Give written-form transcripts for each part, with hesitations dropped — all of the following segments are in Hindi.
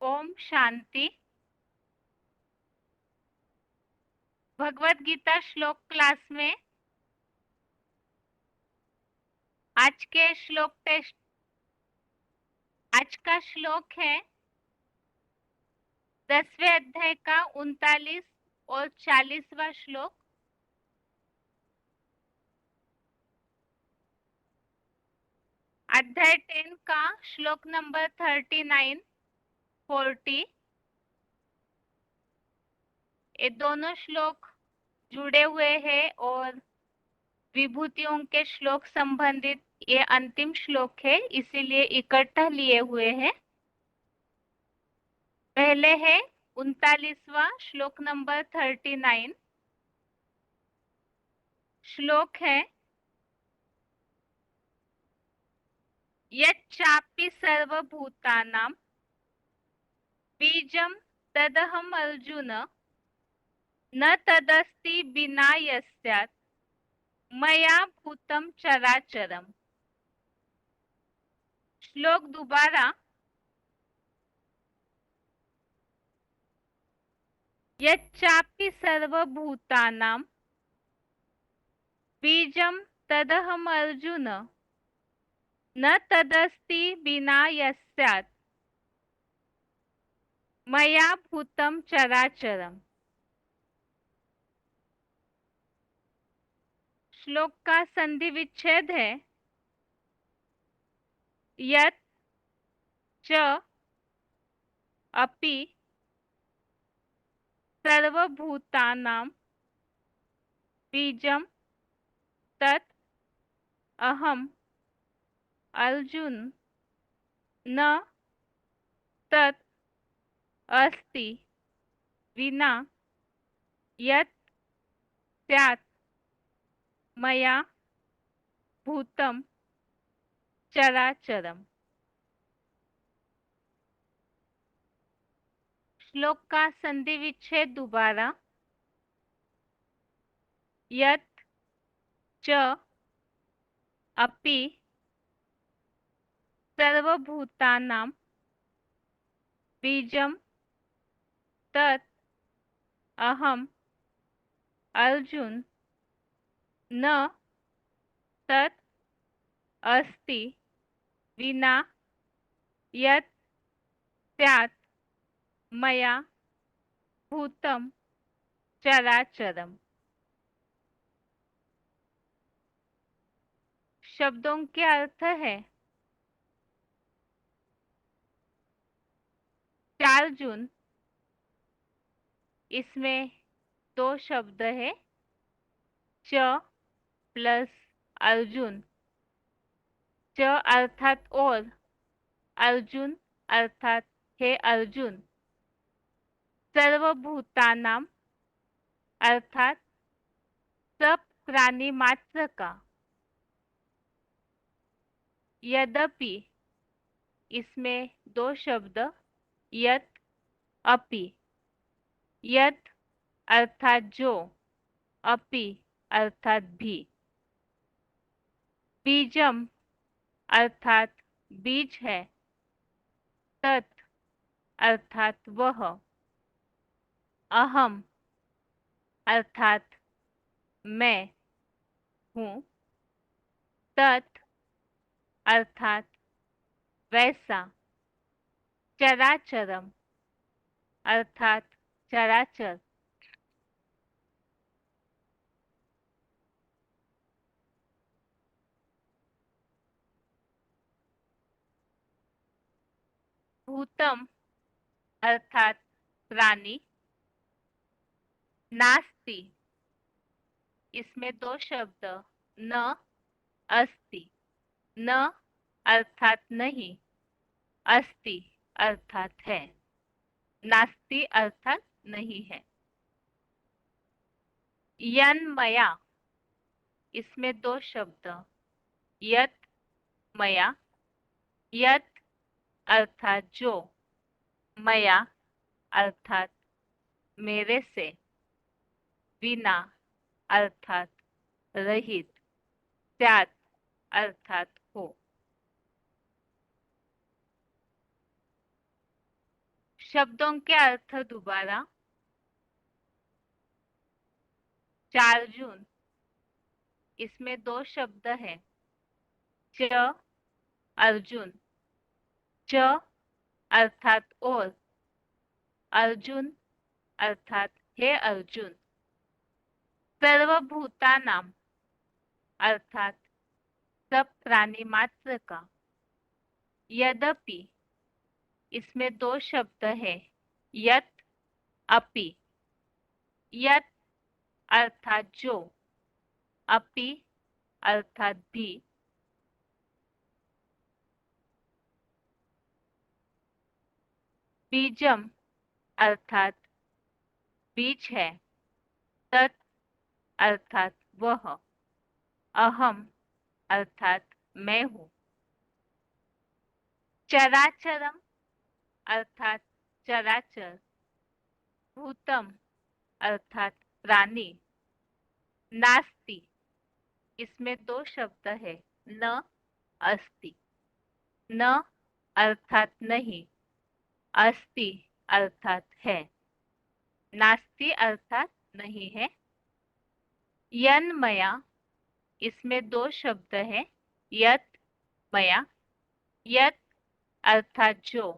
ओम शांति। भगवत गीता श्लोक क्लास में आज के श्लोक टेस्ट। आज का श्लोक है 10वें अध्याय का 39 और 40वां श्लोक। अध्याय 10 का श्लोक नंबर 39, 40। ये दोनों श्लोक जुड़े हुए हैं और विभूतियों के श्लोक संबंधित ये अंतिम श्लोक है, इसीलिए इकट्ठा लिए हुए हैं। पहले है 39वां श्लोक नंबर 39। श्लोक है यच्चापि सर्वभूतानां बीजं तदहम् अर्जुन न तदस्ति विना यस्यात् मया भूतं चराचरम्। श्लोक दोबारा। यच्चापि सर्वभूतानां बीजं तदहम् अर्जुन न तदस्ति विना यस्यात् मया भूतं चराचरम्। श्लोक का संधि विच्छेद है यत् च अपि सर्वभूतानां बीजं तत् अहम् अर्जुन न तत् अस्ति विना यत् स्यात् मया भूतं चराचरम्। श्लोक का संधि विच्छेद दोबारा। यत् च अपि सर्वभूतानां बीजं तत् अहम् अर्जुन न तत् अस्ति विना यत् स्यात् मया भूतं चराचरम्। शब्दों के अर्थ है 4 जून। इसमें 2 शब्द है च प्लस अर्जुन। च अर्थात और, अर्जुन अर्थात हे अर्जुन। सर्वभूतानां अर्थात सब प्राणी मात्र का। यद्यपि इसमें 2 शब्द यत् अपि। यत् अर्थात जो, अपि अर्थात भी। बीजम अर्थात बीज है। तत् अर्थात वह। अहम अर्थात मैं हूँ। तत् अर्थात वैसा। चराचरम अर्थात चराचर। भूतम अर्थात प्राणी। नास्ति इसमें 2 शब्द न अस्ति। न अर्थात नहीं, अस्ति अर्थात है। नास्ति अर्थात नहीं है। यन्मया इसमें 2 शब्द यत् मया। यत् अर्थात जो, मया अर्थात मेरे से। विना अर्थात रहित। स्यात् अर्थात हो। शब्दों के अर्थ दोबारा। 4 जून, इसमें 2 शब्द है। च अर्जुन, च अर्थात और, अर्जुन अर्थात हे अर्जुन। सर्वभूतानां अर्थात सब प्राणी मात्र का। यद्यपि, इसमें 2 शब्द है। यत अपि, यत अर्थात जो, अपि अर्थात भी। बीजम अर्थात बीज है। तत् अर्थात वह। अहम अर्थात मैं हूँ। चराचरम अर्थात चराचर। भूतम अर्थात प्राणी। नास्ति, इसमें 2 शब्द है। न अस्ति, न अर्थात नहीं, अस्ति अर्थात है। नास्ति अर्थात नहीं है। यन्मया, इसमें 2 शब्द है। यत मया, यत अर्थात जो,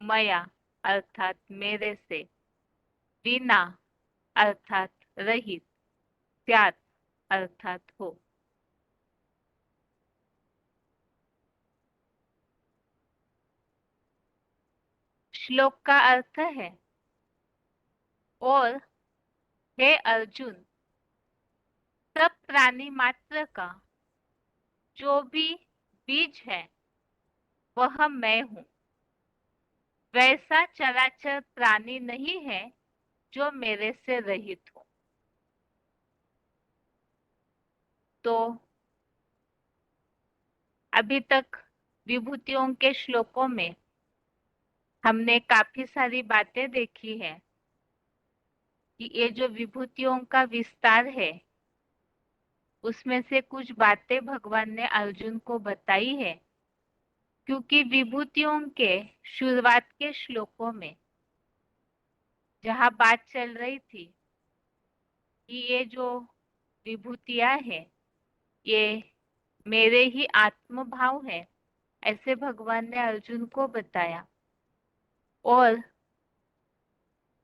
मया अर्थात मेरे से। विना अर्थात रहित। स्यात् अर्थात हो। श्लोक का अर्थ है, और हे अर्जुन, सब प्राणी मात्र का जो भी बीज है वह मैं हूँ। वैसा चराचर प्राणी नहीं है जो मेरे से रहित हो। तो अभी तक विभूतियों के श्लोकों में हमने काफी सारी बातें देखी है कि ये जो विभूतियों का विस्तार है उसमें से कुछ बातें भगवान ने अर्जुन को बताई है, क्योंकि विभूतियों के शुरुआत के श्लोकों में जहाँ बात चल रही थी कि ये जो विभूतियां है ये मेरे ही आत्म भाव है, ऐसे भगवान ने अर्जुन को बताया। और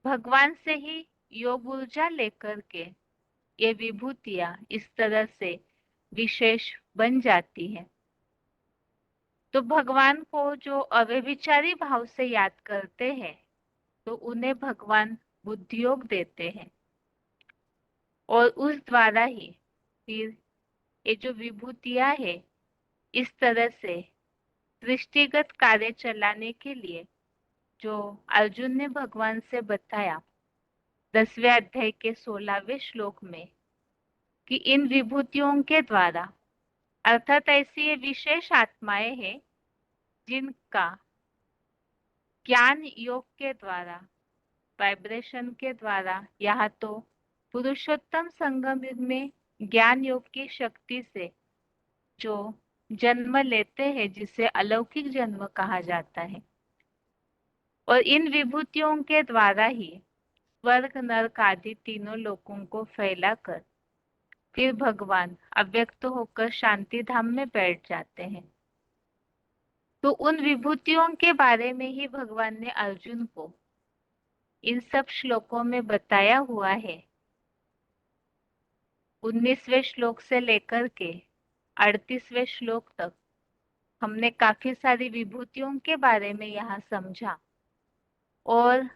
भगवान से ही योग ऊर्जा लेकर के ये विभूतियां इस तरह से विशेष बन जाती है। तो भगवान को जो अव्यभिचारी भाव से याद करते हैं तो उन्हें भगवान बुद्धि योग देते हैं, और उस द्वारा ही फिर ये जो विभूतियां है इस तरह से सृष्टिगत कार्य चलाने के लिए जो अर्जुन ने भगवान से बताया 10वें अध्याय के 16वें श्लोक में कि इन विभूतियों के द्वारा, अर्थात ऐसी ये विशेष आत्माएं हैं जिनका ज्ञान योग के द्वारा, वाइब्रेशन के द्वारा, यहाँ तो पुरुषोत्तम संगम युग में ज्ञान योग की शक्ति से जो जन्म लेते हैं जिसे अलौकिक जन्म कहा जाता है, और इन विभूतियों के द्वारा ही स्वर्ग नरक आदि तीनों लोकों को फैलाकर फिर भगवान अव्यक्त होकर शांति धाम में बैठ जाते हैं। तो उन विभूतियों के बारे में ही भगवान ने अर्जुन को इन सब श्लोकों में बताया हुआ है। 19वें श्लोक से लेकर के 38वें श्लोक तक हमने काफी सारी विभूतियों के बारे में यहाँ समझा, और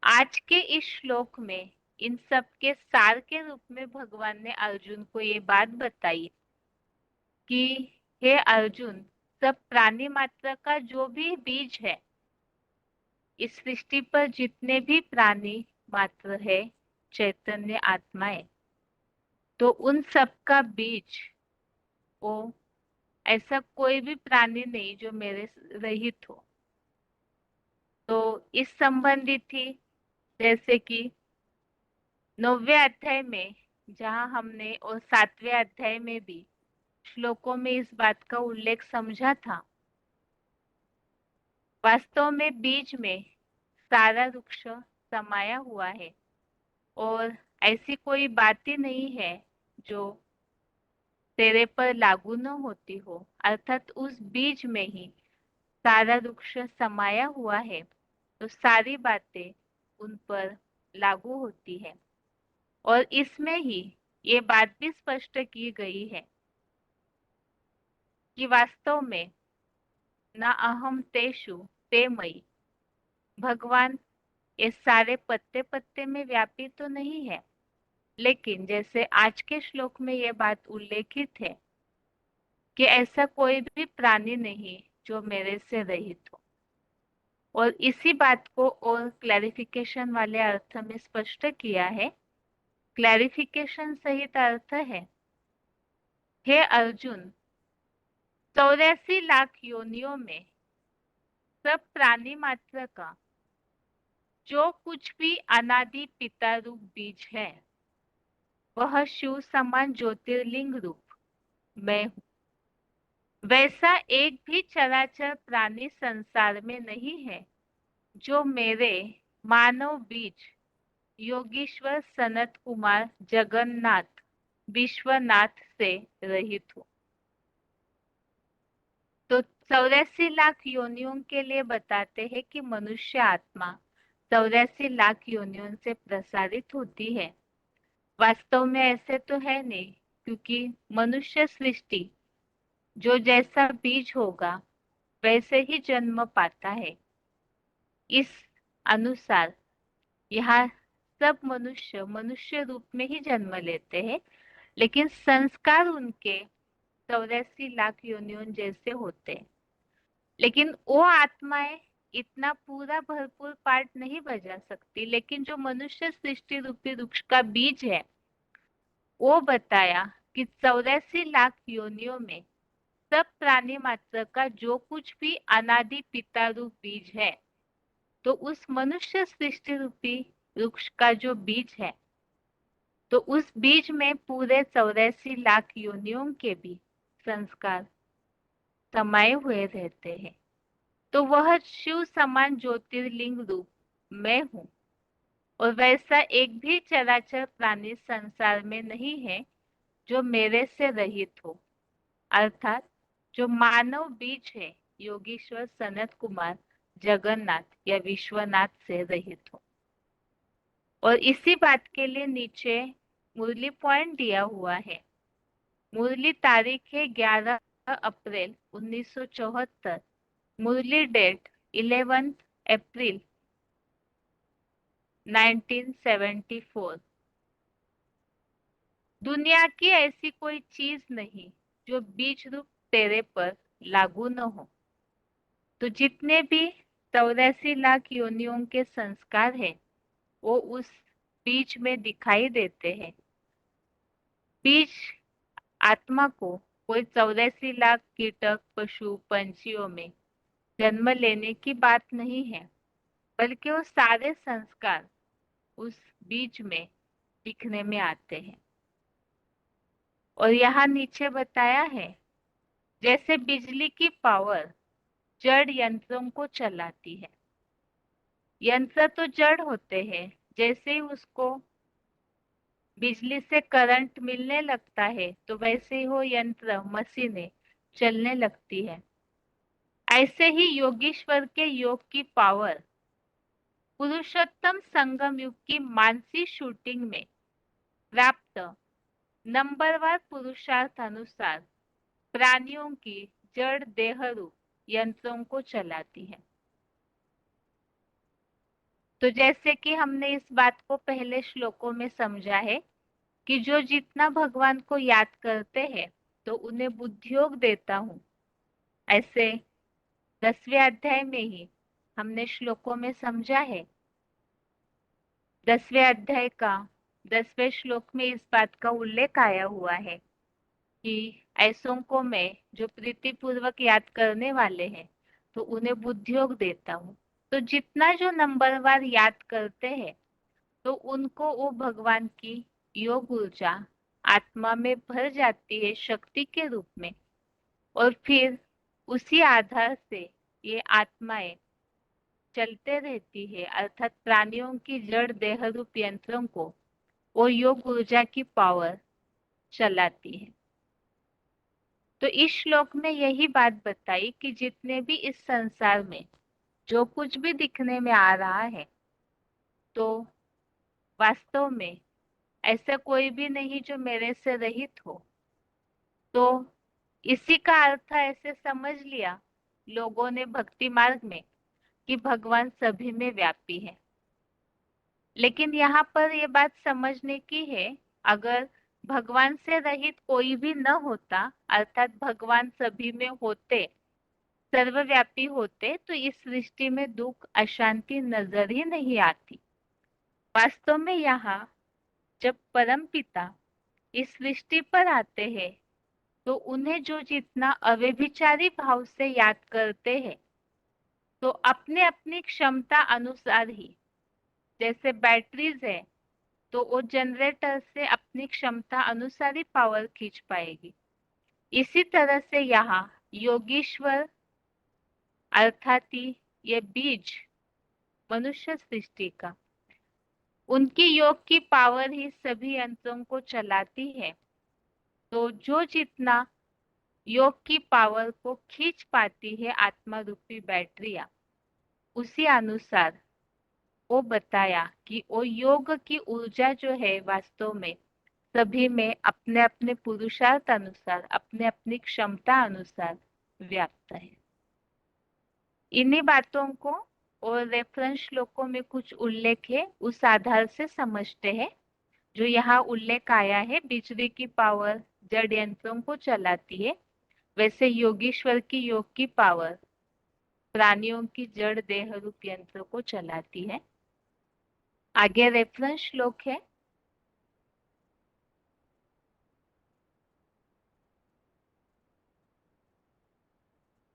आज के इस श्लोक में इन सब के सार के रूप में भगवान ने अर्जुन को ये बात बताई कि हे अर्जुन, सब प्राणी मात्र का जो भी बीज है, इस सृष्टि पर जितने भी प्राणी मात्र है, चैतन्य आत्माएं, तो उन सब का बीज वो ऐसा कोई भी प्राणी नहीं जो मेरे रहित हो। तो इस संबंधित ही जैसे कि 9वें अध्याय में जहाँ हमने, और 7वें अध्याय में भी श्लोकों में इस बात का उल्लेख समझा था, वास्तव में बीज में सारा वृक्ष समाया हुआ है और ऐसी कोई बात ही नहीं है जो तेरे पर लागू न होती हो, अर्थात उस बीज में ही सारा वृक्ष समाया हुआ है, तो सारी बातें उन पर लागू होती है। और इसमें ही ये बात भी स्पष्ट की गई है कि वास्तव में न अहम तेषु ते मयि, भगवान ये सारे पत्ते पत्ते में व्यापी तो नहीं है, लेकिन जैसे आज के श्लोक में ये बात उल्लेखित है कि ऐसा कोई भी प्राणी नहीं जो मेरे से रहित हो। और इसी बात को और क्लैरिफिकेशन वाले अर्थ में स्पष्ट किया है। क्लैरिफिकेशन सहित अर्थ है, हे अर्जुन, 84 लाख योनियों में सब प्राणी मात्र का जो कुछ भी अनादि पिता रूप बीज है, वह शिव समान ज्योतिर्लिंग रूप मैं हूँ। वैसा एक भी चराचर प्राणी संसार में नहीं है जो मेरे मानव बीज योगीश्वर सनत कुमार जगन्नाथ विश्वनाथ से रहित हो। तो 84 लाख योनियों के लिए बताते हैं कि मनुष्य आत्मा 84 लाख योनियों से प्रसारित होती है। वास्तव में ऐसे तो है नहीं, क्योंकि मनुष्य सृष्टि जो जैसा बीज होगा वैसे ही जन्म पाता है। इस अनुसार यहाँ सब मनुष्य मनुष्य रूप में ही जन्म लेते हैं, लेकिन संस्कार उनके 84 लाख योनियों जैसे होते हैं। लेकिन वो आत्माएं इतना पूरा भरपूर पार्ट नहीं बजा सकती, लेकिन जो मनुष्य सृष्टि रूपी वृक्ष का बीज है, वो बताया कि 84 लाख योनियों में सब प्राणी मात्र का जो कुछ भी अनादि पिता रूप बीज है, तो उस मनुष्य सृष्टि रूपी वृक्ष का जो बीज है, तो उस बीज में पूरे 84 लाख योनियों के भी संस्कार समाये हुए रहते हैं। तो वह शिव समान ज्योतिर्लिंग रूप मैं हूँ। और वैसा एक भी चराचर प्राणी संसार में नहीं है जो मेरे से रहित हो, अर्थात जो मानव बीज है योगीश्वर सनत कुमार जगन्नाथ या विश्वनाथ से रहित हो। और इसी बात के लिए नीचे मुरली पॉइंट दिया हुआ है। मुरली तारीख है 11 अप्रैल 1974, मुरली डेट 11 अप्रैल 1974। दुनिया की ऐसी कोई चीज नहीं जो बीज रूप तेरे पर लागू न हो। तो जितने भी 84 लाख योनियों के संस्कार है वो उस बीज में दिखाई देते हैं। बीज आत्मा को कोई 84 लाख कीटक पशु पंछियों में जन्म लेने की बात नहीं है, बल्कि वो सारे संस्कार उस बीज में दिखने में आते हैं। और यहाँ नीचे बताया है, जैसे बिजली की पावर जड़ यंत्रों को चलाती है। यंत्र तो जड़ होते हैं, जैसे ही उसको बिजली से करंट मिलने लगता है तो वैसे ही वो यंत्र मशीनें चलने लगती है। ऐसे ही योगीश्वर के योग की पावर पुरुषोत्तम संगम युग की मानसी शूटिंग में प्राप्त नंबरवार पुरुषार्थ अनुसार प्राणियों की जड़ देह रूप यंत्रों को चलाती है। तो जैसे कि हमने इस बात को पहले श्लोकों में समझा है कि जो जितना भगवान को याद करते हैं तो उन्हें बुद्धियोग देता हूँ, ऐसे 10वें अध्याय में ही हमने श्लोकों में समझा है। 10वें अध्याय का 10वें श्लोक में इस बात का उल्लेख आया हुआ है कि ऐसों को मैं जो प्रीतिपूर्वक याद करने वाले हैं तो उन्हें बुद्धियोग देता हूँ। तो जितना जो नंबरवार याद करते हैं तो उनको वो भगवान की योग ऊर्जा आत्मा में भर जाती है शक्ति के रूप में। और फिर उसी आधार से ये आत्माएं चलते रहती है, अर्थात प्राणियों की जड़ देह रूप यंत्रों को वो योग ऊर्जा की पावर चलाती है। तो इस श्लोक में यही बात बताई कि जितने भी इस संसार में जो कुछ भी दिखने में आ रहा है, तो वास्तव में ऐसा कोई भी नहीं जो मेरे से रहित हो। तो इसी का अर्थ ऐसे समझ लिया लोगों ने भक्ति मार्ग में कि भगवान सभी में व्यापी है। लेकिन यहाँ पर ये बात समझने की है, अगर भगवान से रहित कोई भी न होता, अर्थात भगवान सभी में होते, सर्वव्यापी होते, तो इस सृष्टि में दुख अशांति नजर ही नहीं आती। वास्तव में यहाँ जब परम पिता इस सृष्टि पर आते हैं, तो उन्हें जो जितना अव्यभिचारी भाव से याद करते हैं, तो अपने अपनी क्षमता अनुसार ही, जैसे बैटरीज है तो वो जनरेटर से अपनी क्षमता अनुसार ही पावर खींच पाएगी। इसी तरह से यहाँ योगीश्वर अर्थात ये बीज मनुष्य सृष्टि का, उनकी योग की पावर ही सभी यंत्रों को चलाती है। तो जो जितना योग की पावर को खींच पाती है आत्मा रूपी बैटरिया, उसी अनुसार वो बताया कि वो योग की ऊर्जा जो है वास्तव में सभी में अपने अपने पुरुषार्थ अनुसार, अपने अपनी क्षमता अनुसार व्याप्त है। इन्हीं बातों को और रेफरेंस श्लोकों में कुछ उल्लेख है, उस आधार से समझते हैं। जो यहाँ उल्लेख आया है, बिजली की पावर जड़ यंत्रों को चलाती है, वैसे योगीश्वर की योग की पावर प्राणियों की जड़ देह रूप यंत्र को चलाती है। आगे रेफरेंस श्लोक है,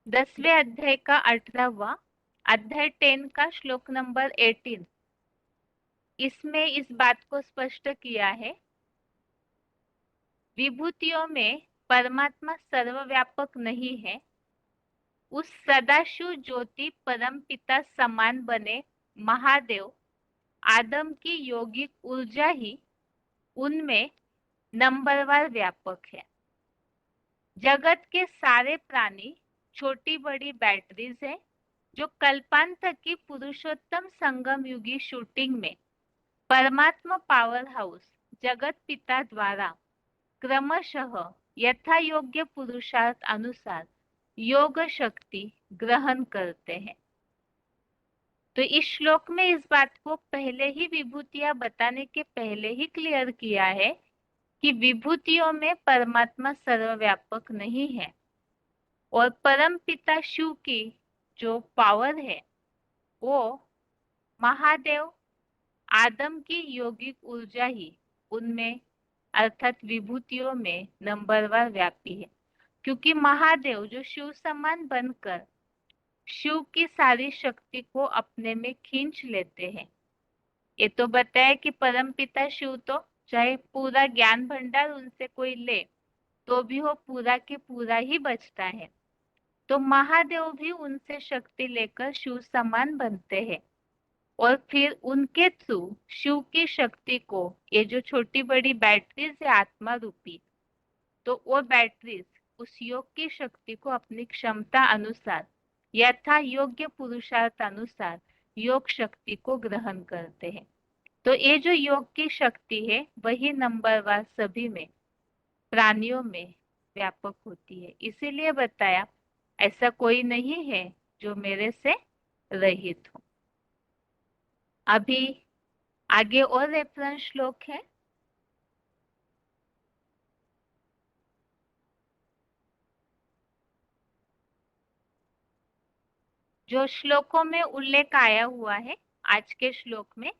दसवें अध्याय का 18वां अध्याय 10 का श्लोक नंबर 18। इसमें इस बात को स्पष्ट किया है, विभूतियों में परमात्मा सर्वव्यापक नहीं है। उस सदाशिव ज्योति परम पिता समान बने महादेव आदम की योगिक ऊर्जा ही उनमें नंबरवार व्यापक है। जगत के सारे प्राणी छोटी बड़ी बैटरीज है, जो कल्पांत की पुरुषोत्तम संगम युगी शूटिंग में परमात्मा पावर हाउस जगत पिता द्वारा क्रमशः यथा योग्य पुरुषार्थ अनुसार योग शक्ति ग्रहण करते हैं। तो इस श्लोक में इस बात को पहले ही विभूतियां बताने के पहले ही क्लियर किया है कि विभूतियों में परमात्मा सर्वव्यापक नहीं है, और परम पिता शिव की जो पावर है वो महादेव आदम की योगिक ऊर्जा ही उनमें अर्थात विभूतियों में नंबरवार व्यापी है। क्योंकि महादेव जो शिव समान बनकर शिव की सारी शक्ति को अपने में खींच लेते हैं। ये तो बताया कि परम पिता शिव तो चाहे पूरा ज्ञान भंडार उनसे कोई ले तो भी वो पूरा के पूरा ही बचता है। तो महादेव भी उनसे शक्ति लेकर शिव समान बनते हैं, और फिर उनके थ्रू शिव की शक्ति को ये जो छोटी बड़ी बैटरीज है आत्मा रूपी, तो वो बैटरीज उस योग की शक्ति को अपनी क्षमता अनुसार यथा योग्य पुरुषार्थ अनुसार योग शक्ति को ग्रहण करते हैं। तो ये जो योग की शक्ति है वही नंबरवार सभी में प्राणियों में व्यापक होती है। इसीलिए बताया ऐसा कोई नहीं है जो मेरे से रहित हो। अभी आगे और रेफरेंस श्लोक है, जो श्लोकों में उल्लेख आया हुआ है आज के श्लोक में,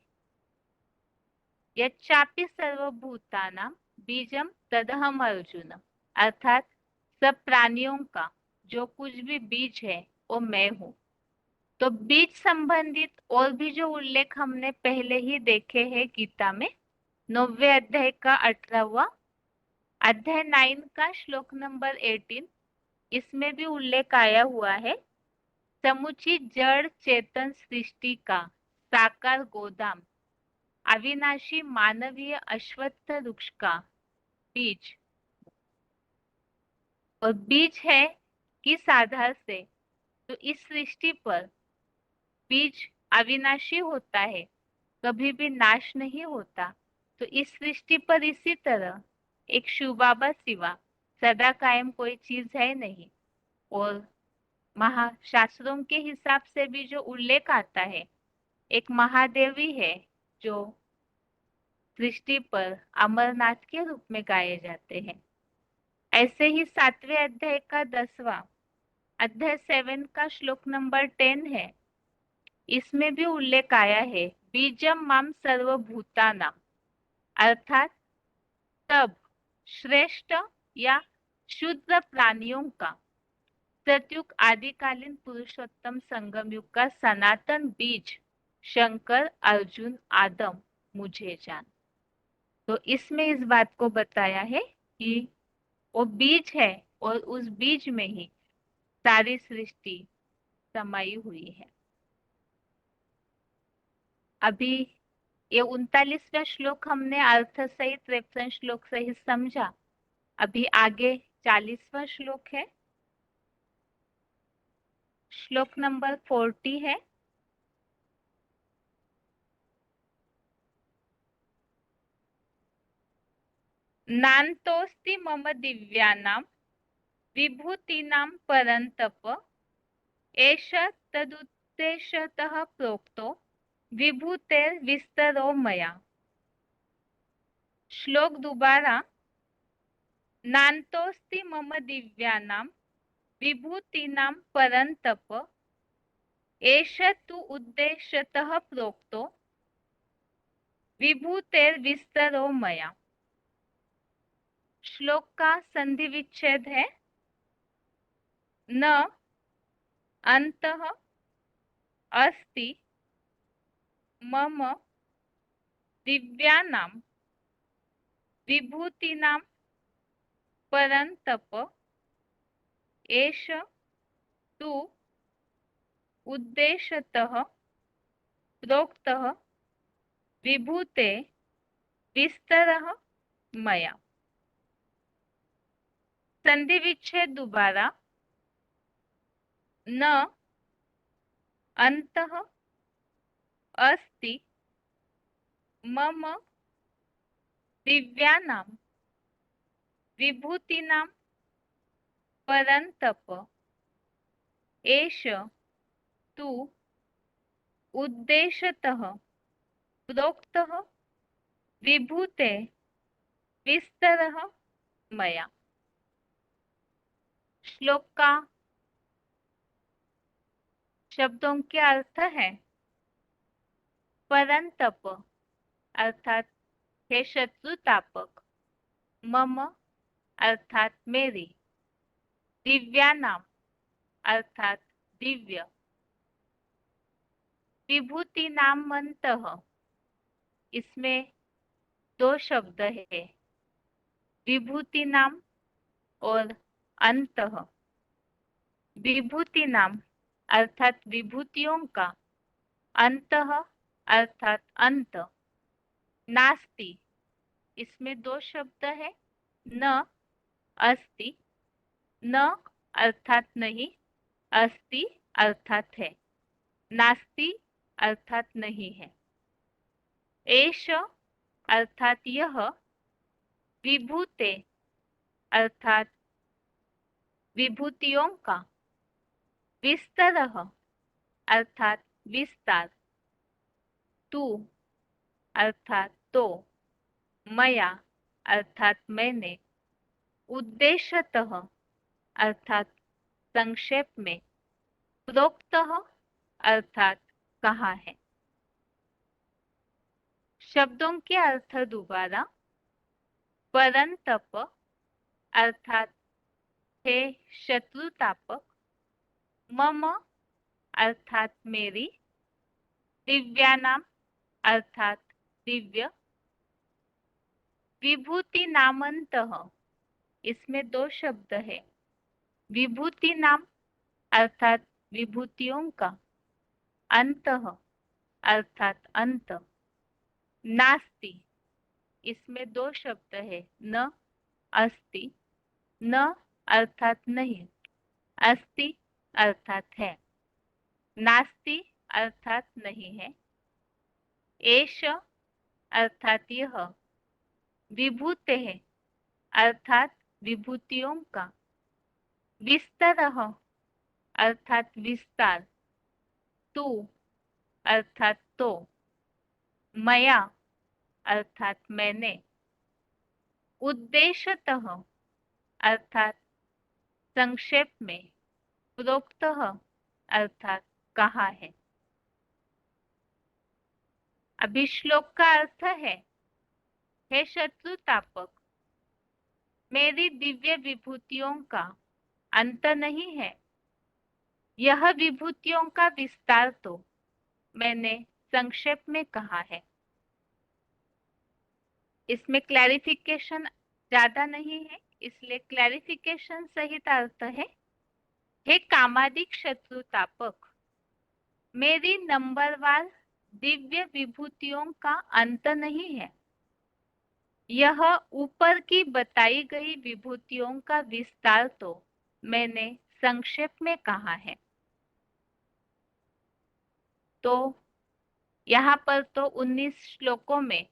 यच्चापि सर्वभूतानां बीजम तदहम अर्जुन, अर्थात सब प्राणियों का जो कुछ भी बीज है वो मैं हूँ। तो बीज संबंधित और भी जो उल्लेख हमने पहले ही देखे हैं गीता में, 9वें अध्याय का 18वां अध्याय 9 का श्लोक नंबर 18, इसमें भी उल्लेख आया हुआ है समुचित जड़ चेतन सृष्टि का साकार गोदाम, अविनाशी मानवीय अश्वत्थ वृक्ष का बीज। और बीज है किस आधार से? तो इस सृष्टि पर बीज अविनाशी होता है, कभी भी नाश नहीं होता। तो इस सृष्टि पर इसी तरह एक शिव बाबा सिवा सदा कायम कोई चीज है नहीं। और महाशास्त्रों के हिसाब से भी जो उल्लेख आता है, एक महादेव ही है जो सृष्टि पर अमरनाथ के रूप में गाए जाते हैं। ऐसे ही 7वें अध्याय का 10वां अध्याय 7 का श्लोक नंबर 10 है। इसमें भी उल्लेख आया है, बीजम माम सर्वभूतानाम, अर्थात तब श्रेष्ठ या शुद्ध प्राणियों का सतयुग आदिकालीन पुरुषोत्तम संगम युग का सनातन बीज शंकर अर्जुन आदम मुझे जान। तो इसमें इस बात को बताया है कि वो बीज है और उस बीज में ही सारी सृष्टि समाई हुई है। अभी ये 39वां श्लोक हमने अर्थ सहित रेफरेंस श्लोक सहित समझा। अभी आगे 40वां श्लोक है, श्लोक नंबर 40 है। नान्तोऽस्ति मम दिव्यानां विभूतीनां परन्तप, एष तदुद्देश्यतः प्रोक्तो विभूतेर्विस्तरो मया। श्लोक दोबारा। नान्तोऽस्ति मम दिव्यानां विभूतीनां परन्तप, एष तु उद्देश्यतः प्रोक्तो विभूतेर्विस्तरो मया। श्लोक का संधि विच्छेद है, न अंतः अस्ति मम दिव्यानां विभूतीनां परन्तप, एष तु उद्देश्यतः प्रोक्तः विभूते विस्तरः मया। संधि विच्छेद दोबारा। न अंतः अस्ति मम दिव्यानां विभूतीनां परन्तप, एष तु उद्देश्यतः प्रोक्तः विभूते विस्तरः मया। श्लोक का शब्दों के अर्थ है, परंतप अर्थात हे शत्रुतापक, मम अर्थात मेरी, दिव्यानाम अर्थात दिव्य, विभूति नामंतः इसमें दो शब्द है, विभूति नाम और अंतः। विभूति नाम अर्थात विभूतियों का, अंतः अर्थात अंत। नास्ति इसमें दो शब्द है, न अस्ति, न अर्थात नहीं, अस्ति अर्थात है, नास्ति अर्थात नहीं है। एष अर्थात यह, विभूते अर्थात विभूतियों का, विस्तरः अर्थात विस्तार, तू अर्थात तो, मया अर्थात मैंने, उद्देश्यतः अर्थात संक्षेप में, प्रोक्तः अर्थात कहा है। शब्दों के अर्थ दोबारा। परंतप अर्थात हे शत्रुतापक, मम अर्थात मेरी, दिव्यानाम अर्थात दिव्य, विभूति नामंतः इसमें दो शब्द है, विभूति नाम अर्थात विभूतियों का अंतः अर्थात अंत, नास्ति, इसमें दो शब्द है, न अस्ति, न अर्थात नहीं, अस्ति अर्थात है, नास्ति अर्थात नहीं है, एष अर्थात यह, विभूतेः अर्थात विभूतियों का, विस्तरः अर्थात विस्तार, तु अर्थात तो, मया अर्थात मैंने, उद्देश्यतः अर्थात संक्षेप में, प्रोक्तः अर्थात कहा है। अभी श्लोक का अर्थ है, हे शत्रुतापक, मेरी दिव्य विभूतियों का अंत नहीं है। यह विभूतियों का विस्तार तो मैंने संक्षेप में कहा है। इसमें क्लैरिफिकेशन ज्यादा नहीं है, इसलिए क्लैरिफिकेशन सहित अर्थ है, हे कामादिक शत्रुतापक, मेरी नंबरवार दिव्य विभूतियों का अंत नहीं है। यह ऊपर की बताई गई विभूतियों का विस्तार तो मैंने संक्षेप में कहा है। तो यहाँ पर तो 19 श्लोकों में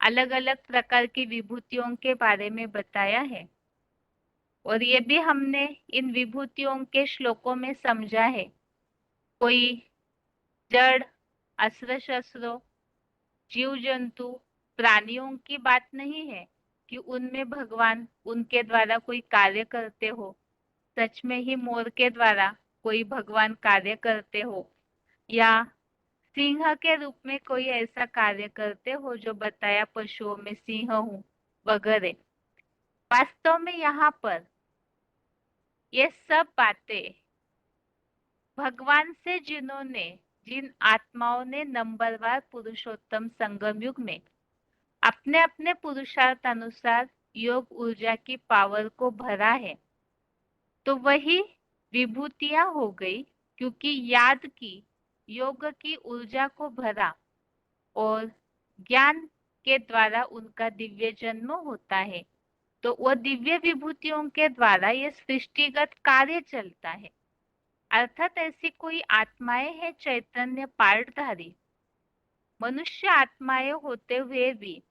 अलग अलग प्रकार की विभूतियों के बारे में बताया है, और ये भी हमने इन विभूतियों के श्लोकों में समझा है। कोई जड़, अस्त्र शस्त्रों, जीव जंतु, प्राणियों की बात नहीं है कि उनमें भगवान उनके द्वारा कोई कार्य करते हो। सच में ही मोर के द्वारा कोई भगवान कार्य करते हो, या सिंह के रूप में कोई ऐसा कार्य करते हो जो बताया पशुओं में सिंह हूं वगैरह। वास्तव में यहाँ पर ये सब बातें भगवान से जिन आत्माओं ने नंबरवार पुरुषोत्तम संगम युग में अपने अपने पुरुषार्थ अनुसार योग ऊर्जा की पावर को भरा है, तो वही विभूतियां हो गई, क्योंकि याद की योग की ऊर्जा को भरा और ज्ञान के द्वारा उनका दिव्य जन्म होता है। तो वो दिव्य विभूतियों के द्वारा ये सृष्टिगत कार्य चलता है। अर्थात ऐसी कोई आत्माएं हैं चैतन्य पार्टधारी, मनुष्य आत्माएं होते हुए भी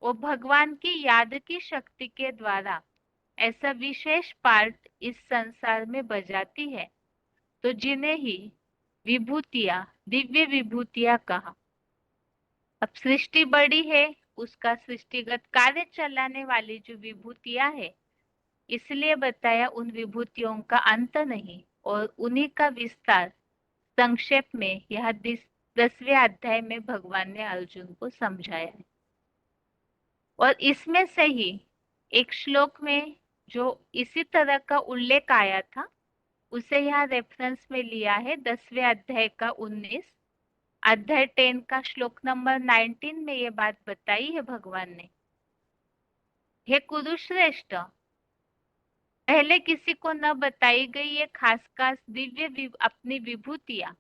वो भगवान की याद की शक्ति के द्वारा ऐसा विशेष पार्ट इस संसार में बजाती है, तो जिन्हें ही विभूतियां, दिव्य विभूतियां कहा। अब सृष्टि बड़ी है, उसका सृष्टिगत कार्य चलाने वाली जो विभूतियां है, इसलिए बताया उन विभूतियों का अंत नहीं, और उन्हीं का विस्तार संक्षेप में यह 10वें अध्याय में भगवान ने अर्जुन को समझाया है। और इसमें से ही एक श्लोक में जो इसी तरह का उल्लेख आया था, उसे यहाँ रेफरेंस में लिया है 10वें अध्याय का 19, अध्याय 10 का श्लोक नंबर 19 में ये बात बताई है भगवान ने। हे कुरुश्रेष्ठ, पहले किसी को न बताई गई ये खास खास दिव्य अपनी विभूतियां,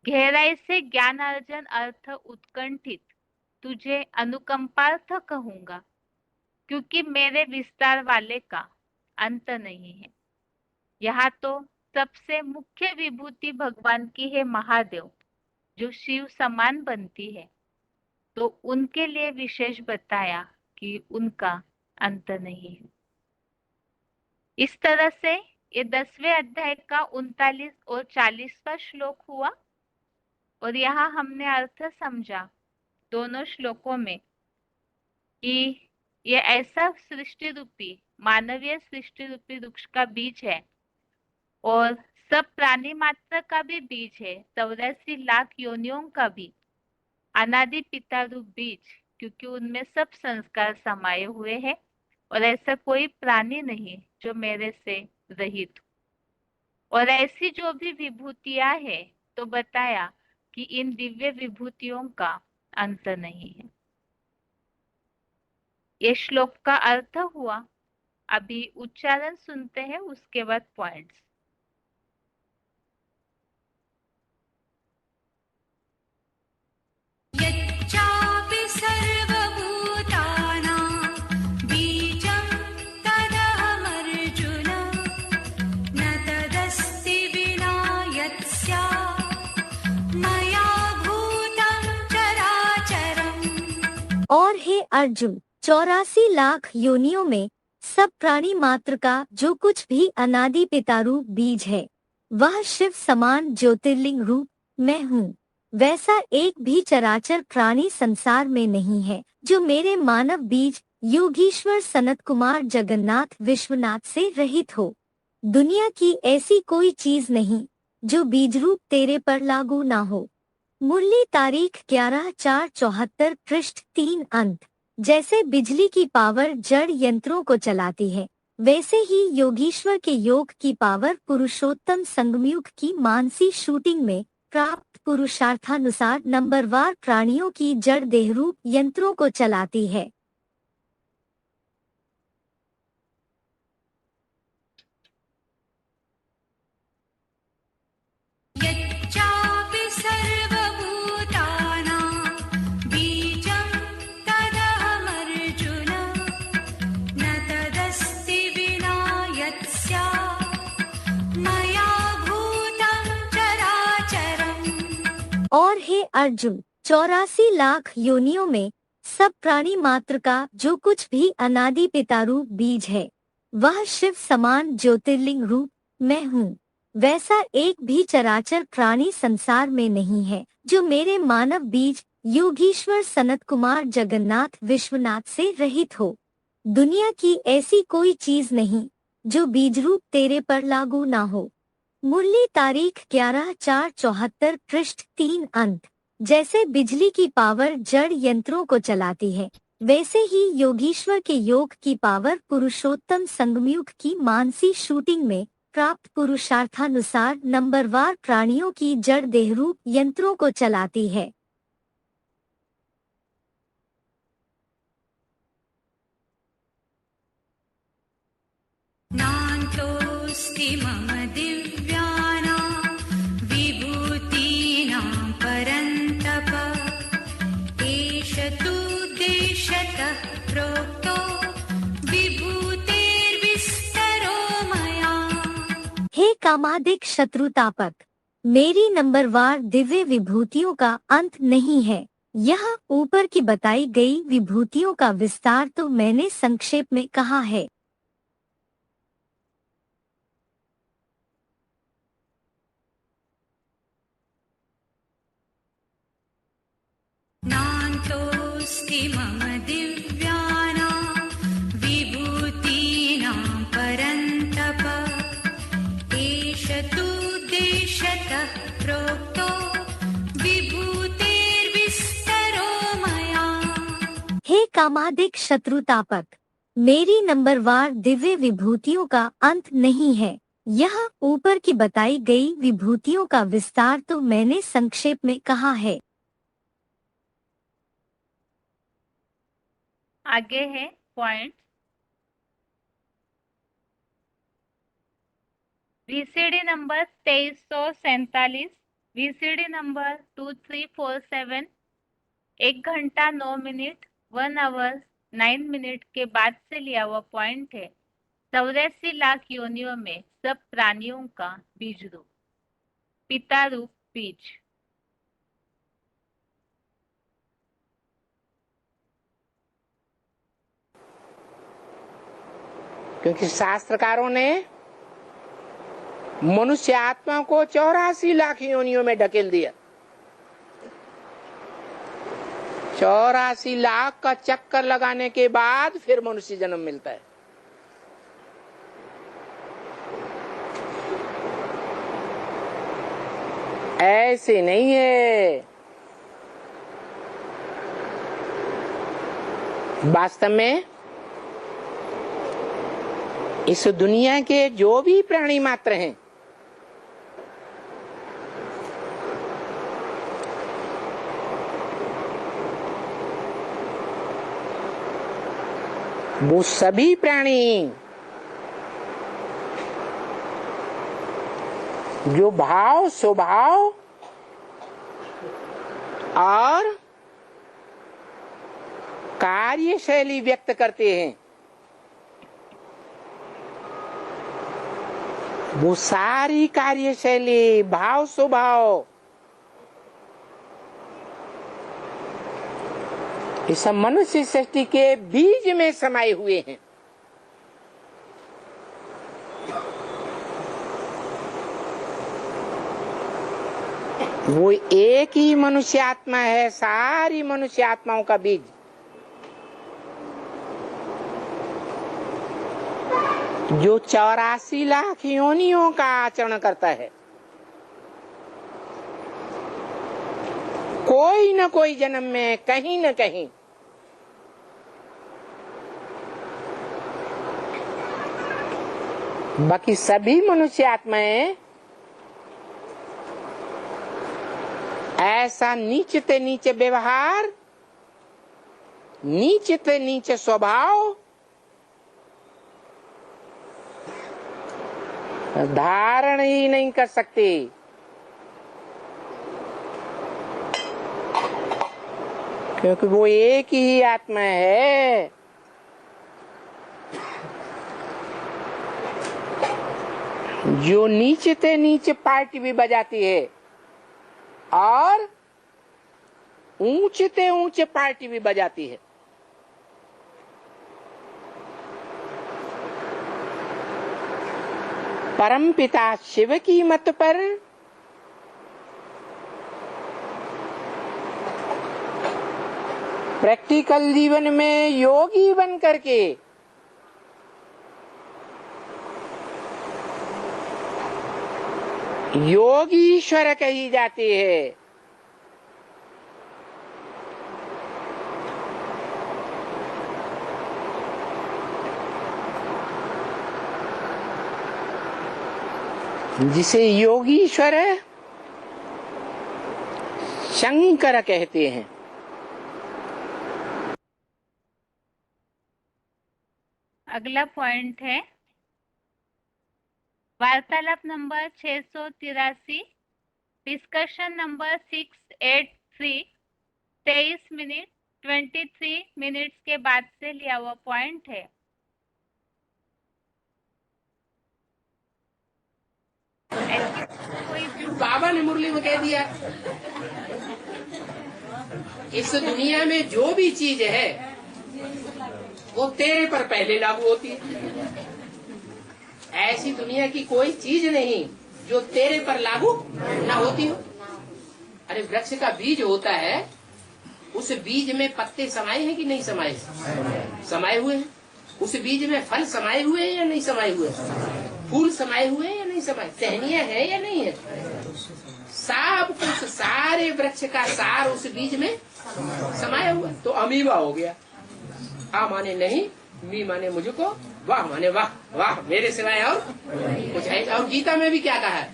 गहराई से ज्ञान अर्जन अर्थ उत्कंठित तुझे अनुकंपार्थ कहूंगा, क्योंकि मेरे विस्तार वाले का अंत नहीं है। यहाँ तो सबसे मुख्य विभूति भगवान की है महादेव, जो शिव समान बनती है, तो उनके लिए विशेष बताया कि उनका अंत नहीं है। इस तरह से ये 10वें अध्याय का 39 और 40वां श्लोक हुआ, और यहाँ हमने अर्थ समझा दोनों श्लोकों में कि ये ऐसा सृष्टि रूपी, मानवीय सृष्टि रूपी वृक्ष का बीज है, और सब प्राणी मात्र का भी बीज है, 84 लाख योनियों का भी अनादि पिता रूप बीज, क्योंकि उनमें सब संस्कार समाये हुए हैं, और ऐसा कोई प्राणी नहीं जो मेरे से रहित हो। और ऐसी जो भी विभूतियां है, तो बताया कि इन दिव्य विभूतियों का अंत नहीं है। ये श्लोक का अर्थ हुआ। अभी उच्चारण सुनते हैं, उसके बाद पॉइंट्स। सर्वभूतानां बीजं तदहमर्जुन न तदस्ति विना यत् स्यात् मया भूतं चराचरम्। और हे अर्जुन, 84 लाख योनियों में सब प्राणी मात्र का जो कुछ भी अनादि पिता रूप बीज है, वह शिव समान ज्योतिर्लिंग रूप मैं हूँ। वैसा एक भी चराचर प्राणी संसार में नहीं है जो मेरे मानव बीज योगीश्वर सनत कुमार जगन्नाथ विश्वनाथ से रहित हो। दुनिया की ऐसी कोई चीज नहीं जो बीज रूप तेरे पर लागू ना हो। मुरली तारीख 11/4/74 पृष्ठ 3 अंत। जैसे बिजली की पावर जड़ यंत्रों को चलाती है, वैसे ही योगीश्वर के योग की पावर पुरुषोत्तम संगमयुग की मानसी शूटिंग में प्राप्त पुरुषार्थानुसार नंबरवार प्राणियों की जड़ देहरूप यंत्रों को चलाती है। यच्चापि सर्वभूतानां बीजं तदहमर्जुन न तदस्ति विना यत् स्यात् मया भूतं चराचरम्। और हे अर्जुन, 84 लाख योनियों में सब प्राणी मात्र का जो कुछ भी अनादि पिता रूप बीज है, वह शिव समान ज्योतिर्लिंग रूप मैं हूँ। वैसा एक भी चराचर प्राणी संसार में नहीं है जो मेरे मानव बीज योगीश्वर सनत कुमार जगन्नाथ विश्वनाथ से रहित हो। दुनिया की ऐसी कोई चीज नहीं जो बीज रूप तेरे पर लागू ना हो। मुरली तारीख 11/4/74 पृष्ठ 3 अंत। जैसे बिजली की पावर जड़ यंत्रों को चलाती है, वैसे ही योगीश्वर के योग की पावर पुरुषोत्तम संगमयुग की मानसी शूटिंग में प्राप्त पुरुषार्थानुसार नंबरवार प्राणियों की जड़ देहरूप यंत्रों को चलाती है। नान्तोऽस्ति मम दिव्यानां विभूतीनां परन्तप एष तूद्देशतः प्रोक्तो विभूतेर्विस्तरो मया। हे कामादिक शत्रुतापक, मेरी नंबरवार दिव्य विभूतियों का अंत नहीं है। यह ऊपर की बताई गई विभूतियों का विस्तार तो मैंने संक्षेप में कहा है। नान्तोऽस्ति मम दिव्यानां विभूतीनां परन्तप एष तूद्देशतः प्रोक्तो विभूतेर्विस्तरो मया। हे कामादिक शत्रुतापक, मेरी नंबरवार दिव्य विभूतियों का अंत नहीं है। यह ऊपर की बताई गई विभूतियों का विस्तार तो मैंने संक्षेप में कहा है। आगे है point. VCD number 2347, VCD number 2347 1 घंटा 9 मिनट 1 आवर 9 मिनट के बाद से लिया हुआ पॉइंट है। 84 लाख योनियों में सब प्राणियों का बीज रूप पिता रूप बीज। क्योंकि शास्त्रकारों ने मनुष्य आत्मा को 84 लाख योनियों में ढकेल दिया। 84 लाख का चक्कर लगाने के बाद फिर मनुष्य जन्म मिलता है। ऐसे नहीं है। वास्तव में इस दुनिया के जो भी प्राणी मात्र हैं, वो सभी प्राणी जो भाव स्वभाव और कार्यशैली व्यक्त करते हैं, वो सारी कार्यशैली, भाव स्वभाव इस मनुष्य सृष्टि के बीज में समाये हुए हैं। वो एक ही मनुष्य आत्मा है, सारी मनुष्य आत्माओं का बीज। जो 84 लाख योनियों का आचरण करता है, कोई न कोई जन्म में कहीं न कहीं बाकी सभी मनुष्य आत्माएं ऐसा नीचते नीचे व्यवहार, नीचते नीचे स्वभाव धारण ही नहीं कर सकते। क्योंकि वो एक ही आत्मा है। जो नीचते नीचे पार्टी भी बजाती है और ऊंचते ऊंचे पार्टी भी बजाती है। परमपिता शिव की मत पर प्रैक्टिकल जीवन में योगी बन करके योगीश्वर कही जाती है। जिसे योगीश्वर शंकर कहते हैं। अगला पॉइंट है वार्तालाप number 683, discussion number 683, 23 minute 23 minutes के बाद से लिया हुआ पॉइंट है। बाबा ने मुरली में कह दिया, इस दुनिया में जो भी चीज है वो तेरे पर पहले लागू होती है। ऐसी दुनिया की कोई चीज नहीं जो तेरे पर लागू ना होती हो। अरे वृक्ष का बीज होता है, उस बीज में पत्ते समाये हैं कि नहीं समाये? समाये हुए हैं। उस बीज में फल समाये हुए हैं या नहीं समाये हुए? फूल समाये हुए हैं या नहीं समाये? टहनियां है या नहीं है? सब कुछ, सारे वृक्ष का सार उस बीज में समाया हुआ। तो अमीबा हो गया। आ माने नहीं, मी माने मुझको, वाह माने वाह, वाह मेरे सिवाय और कुछ है। और गीता में भी क्या कहा है?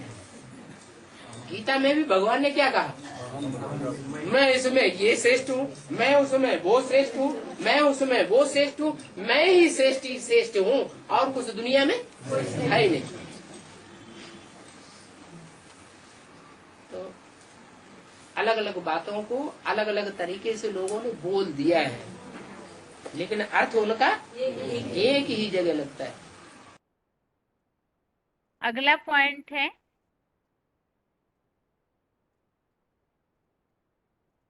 गीता में भी भगवान ने क्या कहा? मैं इसमें ये श्रेष्ठ हूँ, मैं उसमें वो श्रेष्ठ हूँ, मैं उसमें वो श्रेष्ठ हूँ, मैं ही श्रेष्ठ हूँ और कुछ दुनिया में है ही नहीं। तो अलग अलग बातों को अलग अलग तरीके से लोगों ने बोल दिया है, लेकिन अर्थ उनका एक ही जगह लगता है। अगला पॉइंट है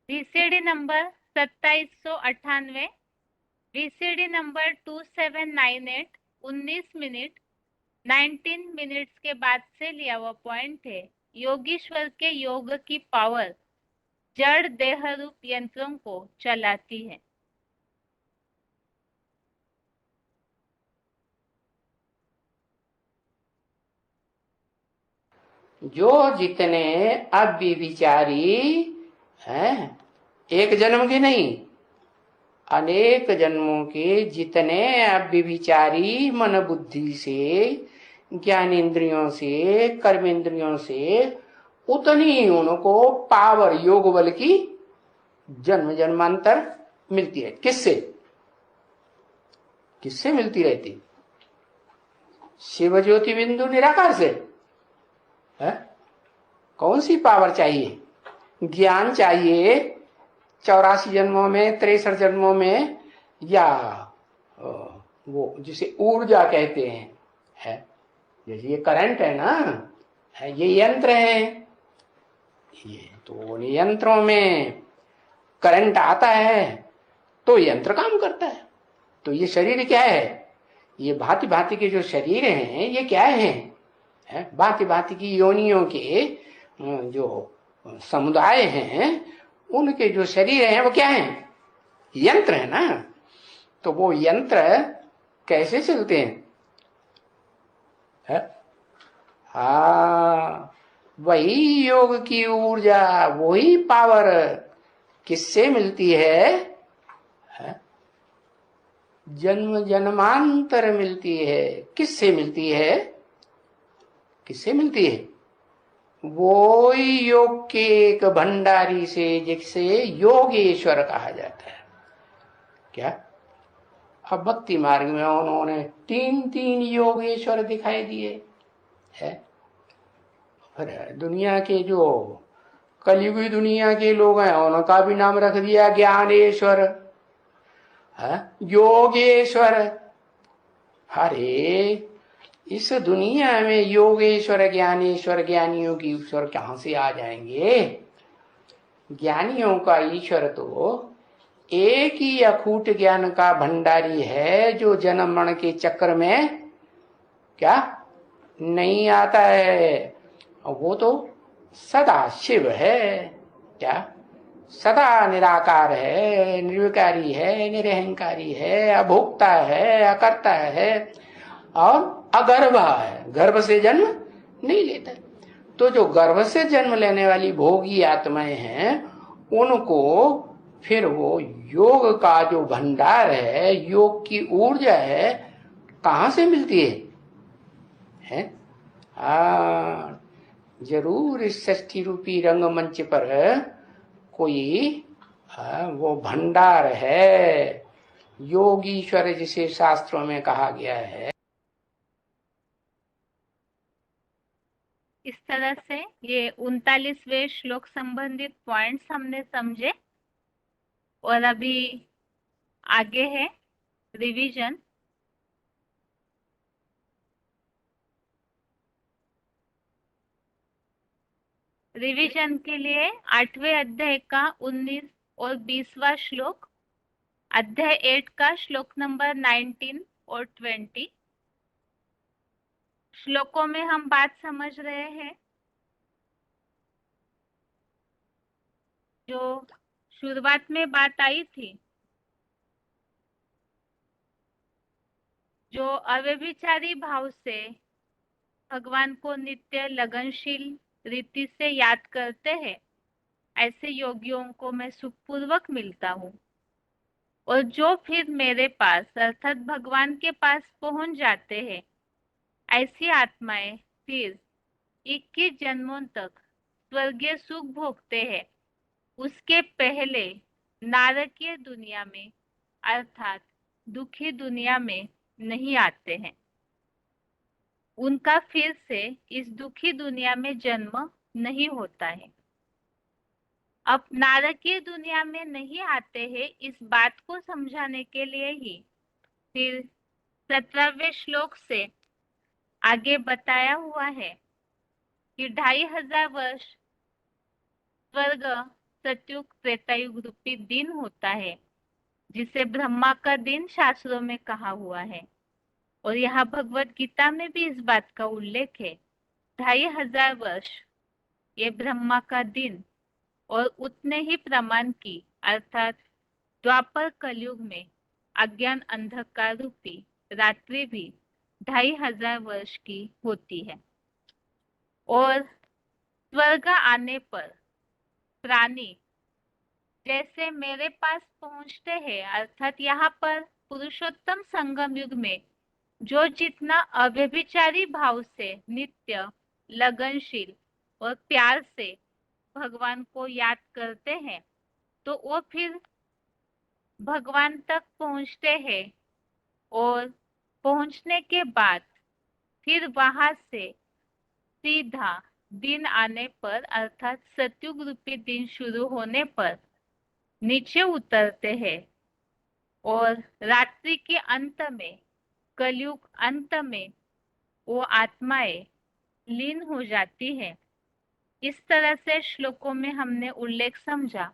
VCD number 2798, VCD number 2798, 19 minute 19 minutes के बाद से लिया हुआ पॉइंट है। योगीश्वर के योग की पावर जड़ देह रूप यंत्रों को चलाती है। जो जितने अव्यभिचारी हैं, एक जन्म के नहीं, अनेक जन्मों के जितने अव्यभिचारी मन बुद्धि से, ज्ञानेंद्रियों से, कर्मेंद्रियों से, उतनी उनको पावर, योग बल की जन्म जन्मांतर मिलती है। किससे? किससे मिलती रहती? शिव ज्योति बिंदु निराकार से है? कौन सी पावर चाहिए? ज्ञान चाहिए। 84 जन्मों में, 63 जन्मों में या वो जिसे ऊर्जा कहते हैं, है जैसे ये करंट है ना, है ये यंत्र है, ये तो उन यंत्रों में करंट आता है तो यंत्र काम करता है। तो ये शरीर क्या है, ये भांति भांति के जो शरीर हैं ये क्या है भांति भांति की योनियों के जो समुदाय हैं, उनके जो शरीर हैं वो क्या है, यंत्र है ना। तो वो यंत्र कैसे चलते हैं, है? हाँ, वही योग की ऊर्जा, वही पावर किससे मिलती है? जन्म जन्मांतर मिलती है। किससे मिलती है? किससे मिलती है? वो योग के एक भंडारी से, जिसे योगेश्वर कहा जाता है। क्या? अब भक्ति मार्ग में उन्होंने 3 योगेश्वर दिखाई दिए है। फिर दुनिया के जो कलयुगी दुनिया के लोग हैं उनका भी नाम रख दिया ज्ञानेश्वर, योगेश्वर। अरे इस दुनिया में योगेश्वर ज्ञानेश्वर ज्ञानियों की ईश्वर कहां से आ जाएंगे? ज्ञानियों का ईश्वर तो एक ही अखूट ज्ञान का भंडारी है, जो जन्म मरण के चक्कर में क्या नहीं आता है। वो तो सदा शिव है, क्या सदा निराकार है, निर्विकारी है, निरहंकारी है, अभोक्ता है, अकर्ता है और अगर्भ है, गर्भ से जन्म नहीं लेता। तो जो गर्भ से जन्म लेने वाली भोगी आत्माएं हैं, उनको फिर वो योग का जो भंडार है, योग की ऊर्जा है, कहां से मिलती है? जरूर इस षष्ठी रूपी रंगमंच पर कोई वो भंडार है, योगीश्वर जिसे शास्त्रों में कहा गया है। इस तरह से ये 39वें श्लोक संबंधित पॉइंट्स हमने समझे, और अभी आगे है रिवीजन। रिवीजन के लिए 8वें अध्याय का 19 और 20वां श्लोक, अध्याय 8 का श्लोक नंबर 19 और 20 श्लोकों में हम बात समझ रहे हैं। जो शुरुआत में बात आई थी, जो अव्यभिचारी भाव से भगवान को नित्य लगनशील रीति से याद करते हैं, ऐसे योगियों को मैं सुखपूर्वक मिलता हूँ। और जो फिर मेरे पास अर्थात भगवान के पास पहुंच जाते हैं, ऐसी आत्माएं फिर 21 जन्मों तक स्वर्गीय सुख भोगते हैं। उसके पहले नारकीय दुनिया में अर्थात दुखी दुनिया में नहीं आते हैं। उनका फिर से इस दुखी दुनिया में जन्म नहीं होता है। अब नारकीय दुनिया में नहीं आते हैं, इस बात को समझाने के लिए ही फिर 17वें श्लोक से आगे बताया हुआ है कि 2500 वर्ष स्वर्ग सतयुग त्रेतायुग रूपी दिन होता है, जिसे ब्रह्मा का दिन शास्त्रों में कहा हुआ है। और यहाँ भगवत गीता में भी इस बात का उल्लेख है। 2500 वर्ष ये ब्रह्मा का दिन, और उतने ही प्रमाण की अर्थात द्वापर कलयुग में अज्ञान अंधकार रूपी रात्रि भी 2500 वर्ष की होती है। और स्वर्ग आने पर प्राणी जैसे मेरे पास पहुंचते हैं, अर्थात यहाँ पर पुरुषोत्तम संगम युग में जो जितना अव्यभिचारी भाव से नित्य लगनशील और प्यार से भगवान को याद करते हैं, तो वो फिर भगवान तक पहुंचते हैं। और पहुंचने के बाद फिर वहां से सीधा दिन आने पर अर्थात सतयुग रूपी दिन शुरू होने पर नीचे उतरते हैं और रात्रि के अंत में, कलयुग अंत में वो आत्माएं लीन हो जाती है। इस तरह से श्लोकों में हमने उल्लेख समझा।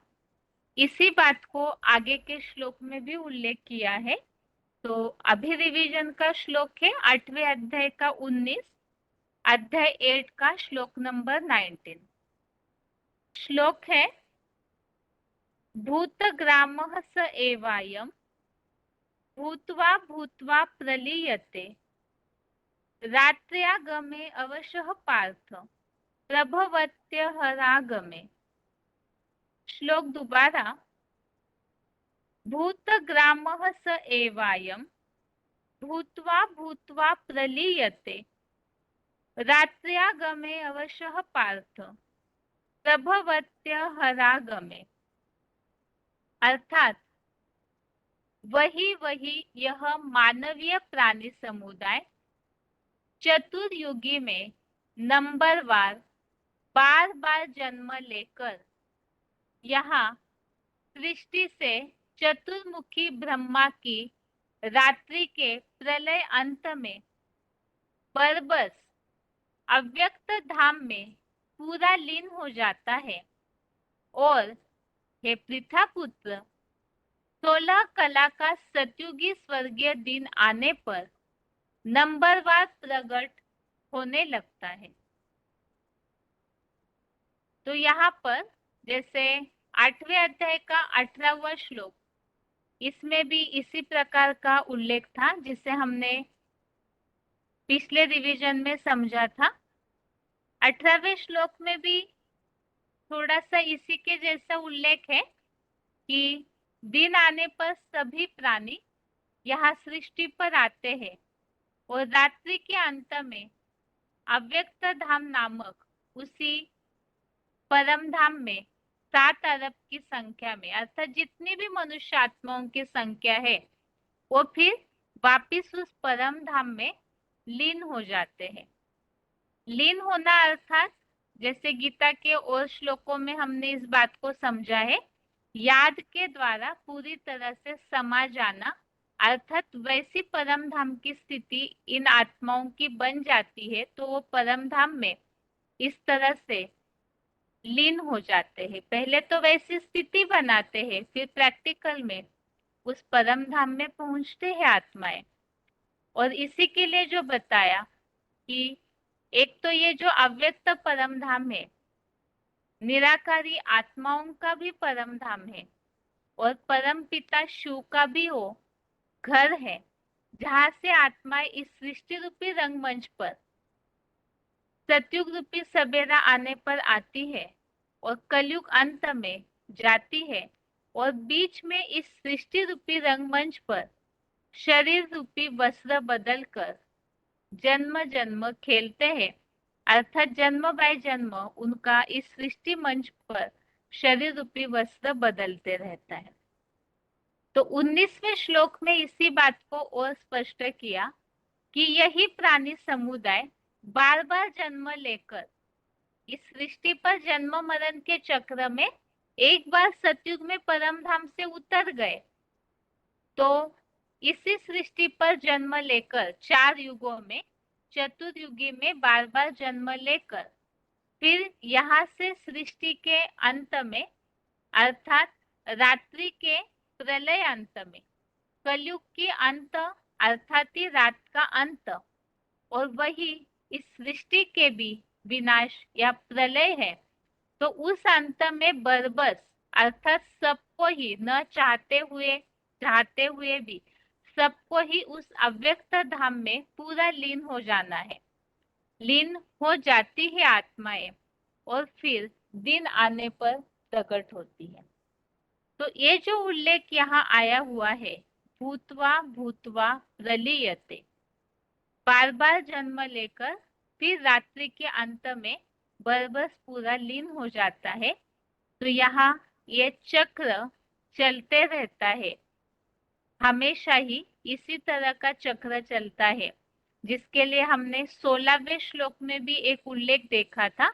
इसी बात को आगे के श्लोक में भी उल्लेख किया है। तो अभी रिवीजन का श्लोक है 8वें अध्याय का 19, अध्याय 8 का श्लोक नंबर 19। श्लोक है भूतग्रामः स एवायम् भूत्वा भूत्वा प्रलीयते रात्र्यागमे अवशः पार्थ प्रभवत्यहरागमे। श्लोक दोबारा, भूतग्रामः स एवायम् भूत्वा भूत्वा प्रलीयते रात्र्यागमे अवशः पार्थ प्रभवत्यहरागमे। अर्थात वही यह मानवीय प्राणी समुदाय चतुर्युगी में नंबरवार बार बार जन्म लेकर यहाँ सृष्टि से चतुर्मुखी ब्रह्मा की रात्रि के प्रलय अंत में बरबस अव्यक्त धाम में पूरा लीन हो जाता है। और हे पृथा पुत्र, 16 कला का सतयुगी स्वर्गीय दिन आने पर नंबरवार प्रकट होने लगता है। तो यहाँ पर जैसे 8वें अध्याय का 18वां श्लोक, इसमें भी इसी प्रकार का उल्लेख था जिसे हमने पिछले रिवीजन में समझा था। 18वें श्लोक में भी थोड़ा सा इसी के जैसा उल्लेख है कि दिन आने पर सभी प्राणी यहाँ सृष्टि पर आते हैं और रात्रि के अंत में अव्यक्त धाम नामक उसी परम धाम में 7 अरब की संख्या में, अर्थात जितनी भी मनुष्य आत्माओं की संख्या है, वो फिर वापिस उस परम धाम में लीन हो जाते हैं। लीन होना अर्थात जैसे गीता के और श्लोकों में हमने इस बात को समझा है, याद के द्वारा पूरी तरह से समा जाना, अर्थात वैसी परम धाम की स्थिति इन आत्माओं की बन जाती है तो वो परम धाम में इस तरह से लीन हो जाते हैं। पहले तो वैसी स्थिति बनाते हैं, फिर प्रैक्टिकल में उस परम धाम में पहुंचते हैं आत्माएं। और इसी के लिए जो बताया कि एक तो ये जो अव्यक्त परम धाम है, निराकारी आत्माओं का भी परम धाम है और परम पिता शिव का भी वो घर है, जहां से आत्माएं इस सृष्टि रूपी रंगमंच पर सतयुग रूपी सवेरा आने पर आती है और कलयुग अंत में जाती है और बीच में इस सृष्टि रूपी रंगमंच पर शरीर रूपी वस्त्र बदलकर जन्म जन्म खेलते हैं, अर्थात जन्म बाय जन्म उनका इस सृष्टि मंच पर शरीर रूपी वस्त्र बदलते रहता है। तो 19वें श्लोक में इसी बात को और स्पष्ट किया कि यही प्राणी समुदाय बार बार जन्म लेकर इस सृष्टि पर जन्म मरण के चक्र में एक बार सतयुग में परम धाम से उतर गए, तो इसी सृष्टि पर जन्म लेकर 4 युगों में चतुर्युगी में बार बार जन्म लेकर फिर यहाँ से सृष्टि के अंत में, अर्थात रात्रि के प्रलय अंत में, कलयुग के अंत अर्थात ही रात का अंत, और वही इस सृष्टि के भी विनाश या प्रलय है, तो उस अंत में बरबस अर्थात सबको ही न चाहते हुए भी सबको ही उस अव्यक्त धाम में पूरा लीन हो जाना है। लीन हो जाती है आत्माएं और फिर दिन आने पर प्रकट होती है। तो ये जो उल्लेख यहाँ आया हुआ है, भूत्वा भूत्वा प्रलीयते, बार बार जन्म लेकर फिर रात्रि के अंत में बरबस पूरा लीन हो जाता है, तो यहाँ ये चक्र चलते रहता है, हमेशा ही इसी तरह का चक्र चलता है, जिसके लिए हमने 16वें श्लोक में भी एक उल्लेख देखा था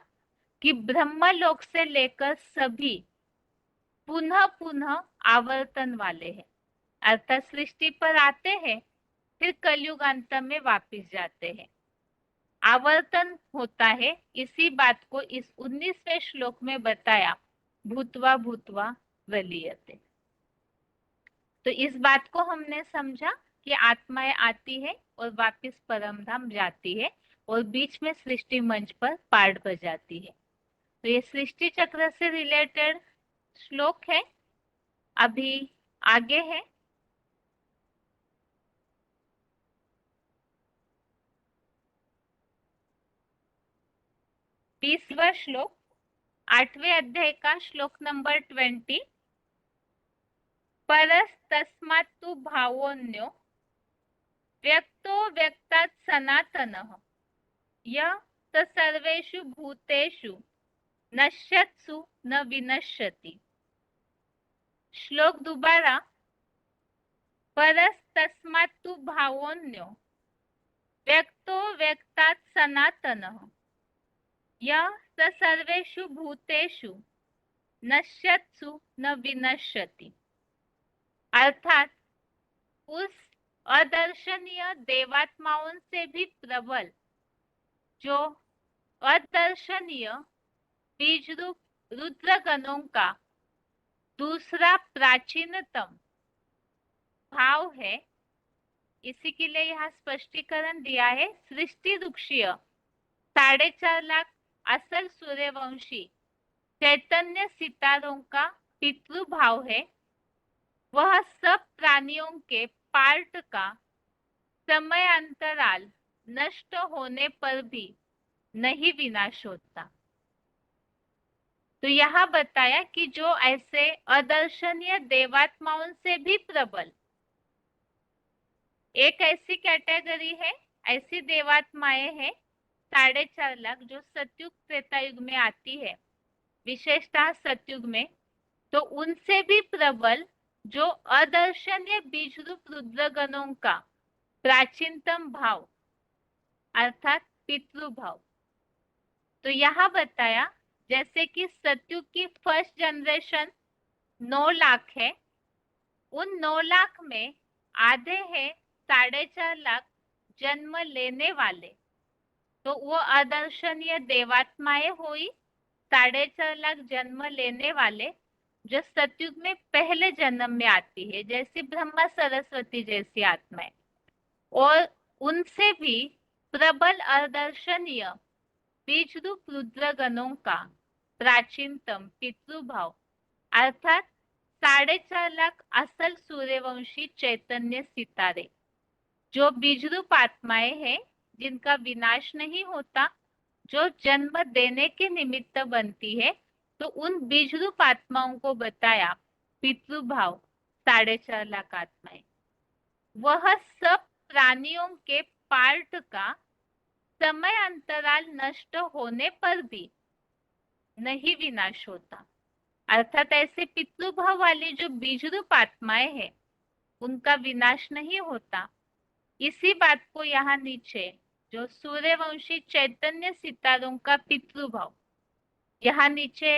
कि ब्रह्मलोक से लेकर सभी पुनः पुनः आवर्तन वाले हैं, अर्थात सृष्टि पर आते हैं, फिर कलयुग अंत में वापिस जाते हैं, आवर्तन होता है। इसी बात को इस 19वें श्लोक में बताया, भूत्वा भूत्वा वलीयते। तो इस बात को हमने समझा कि आत्माएं आती है और वापिस परम धाम जाती है, और बीच में सृष्टि मंच पर पार्ट बजाती है। तो ये सृष्टि चक्र से रिलेटेड श्लोक है। अभी आगे है बीसवा श्लोक, 8वें अध्याय का श्लोक नंबर 20। परस्तस्मात्तु भावोऽन्यो व्यक्तो व्यक्तात् सनातनः यः स सर्वेषु भूतेषु नश्यत्सु न विनश्यति। श्लोक दोबारा, परस्तस्मात्तु भावोऽन्यो व्यक्तो व्यक्तात् सनातनः यः स सर्वेषु भूतेषु नश्यत्सु न विनश्यति। अर्थात उस अदर्शनीय देवात्माओं से भी प्रबल जो अदर्शनीय बीज रूप रुद्रगणों का दूसरा प्राचीनतम भाव है। इसी के लिए यहाँ स्पष्टीकरण दिया है। सृष्टि वृक्षीय 4.5 लाख असल सूर्यवंशी चैतन्य सितारों का पितृभाव है। वह सब प्राणियों के पार्ट का समय अंतराल नष्ट होने पर भी नहीं विनाश होता। तो यहाँ बताया कि जो ऐसे अदर्शनीय देवात्माओं से भी प्रबल एक ऐसी कैटेगरी है, ऐसी देवात्माएं हैं 4.5 लाख जो सतयुग त्रेता युग में आती है, विशेषतः सतयुग में। तो उनसे भी प्रबल जो अदर्शनीय बीज रूप रुद्रगणों का प्राचीनतम भाव अर्थात पितृभाव। तो यहाँ बताया जैसे कि सतयुग की फर्स्ट जनरेशन 9 लाख है, उन 9 लाख में आधे हैं 4.5 लाख जन्म लेने वाले, तो वो अदर्शनीय देवात्माएं हुई 4.5 लाख जन्म लेने वाले जो सतयुग में पहले जन्म में आती है, जैसे ब्रह्मा सरस्वती जैसी आत्माएं। और उनसे भी प्रबल अदर्शनीय बीज रूप रुद्रगणों का प्राचीनतम पितृभाव अर्थात 4.5 लाख असल सूर्यवंशी चैतन्य सितारे जो बीज रूप आत्माएं हैं, जिनका विनाश नहीं होता, जो जन्म देने के निमित्त बनती है। तो उन बीज रूप आत्माओं को बताया पितृभाव 4.5 लाख आत्माएं। वह सब प्राणियों के पार्ट का समय अंतराल नष्ट होने पर भी नहीं विनाश होता। अर्थात ऐसे पितृभाव वाली जो बीज रूप आत्माएं हैं उनका विनाश नहीं होता। इसी बात को यहाँ नीचे जो सूर्यवंशी चैतन्य सितारों का पितृभाव, यहाँ नीचे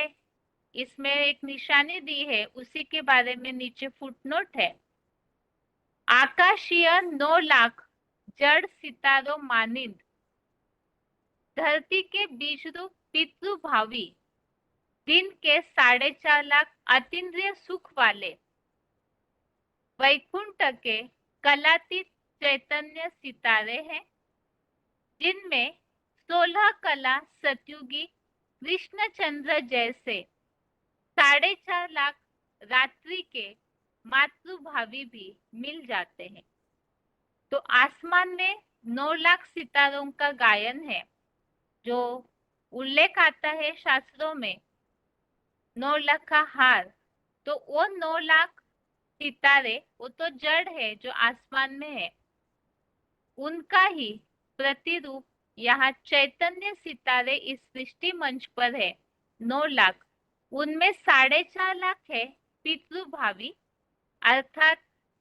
इसमें एक निशानी दी है, उसी के बारे में नीचे फुटनोट है। आकाशीय 9 लाख जड़ सितारों मानिंद धरती के बीज रूप पितृभावी दिन के 4.5 लाख अतीन्द्रिय सुख वाले वैकुंठ के कलातीत चैतन्य सितारे हैं, जिनमें 16 कला सतयुगी कृष्ण चंद्र जैसे 4.5 लाख रात्रि के मातृभावी भी मिल जाते हैं। तो आसमान में 9 लाख सितारों का गायन है, जो उल्लेख आता है शास्त्रों में 9 लाख का हार। तो वो 9 लाख सितारे वो तो जड़ है जो आसमान में है, उनका ही प्रतिरूप यहाँ चैतन्य सितारे इस सृष्टि मंच पर है 9 लाख। उनमें 4.5 लाख है पितृभावी अर्थात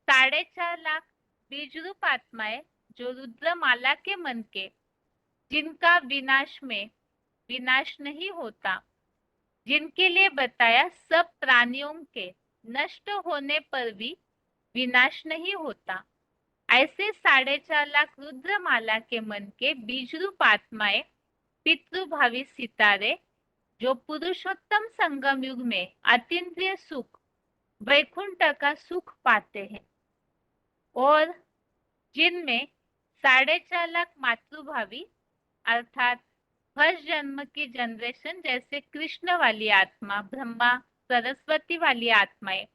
4.5 लाख बीज रूप आत्माएं जो रुद्रमाला के मन के, जिनका विनाश में विनाश नहीं होता, जिनके लिए बताया सब प्राणियों के नष्ट होने पर भी विनाश नहीं होता। ऐसे 4.5 लाख रुद्रमाला के मन के बीज रूप आत्माएं, पितृभावी सितारे, जो पुरुषोत्तम संगम युग में अतीन्द्रिय सुख, वैकुंठ का सुख पाते हैं, और जिनमें 4.5 लाख मातृभावी अर्थात फर्स्ट जन्म की जनरेशन जैसे कृष्ण वाली आत्मा, ब्रह्मा सरस्वती वाली आत्माएं,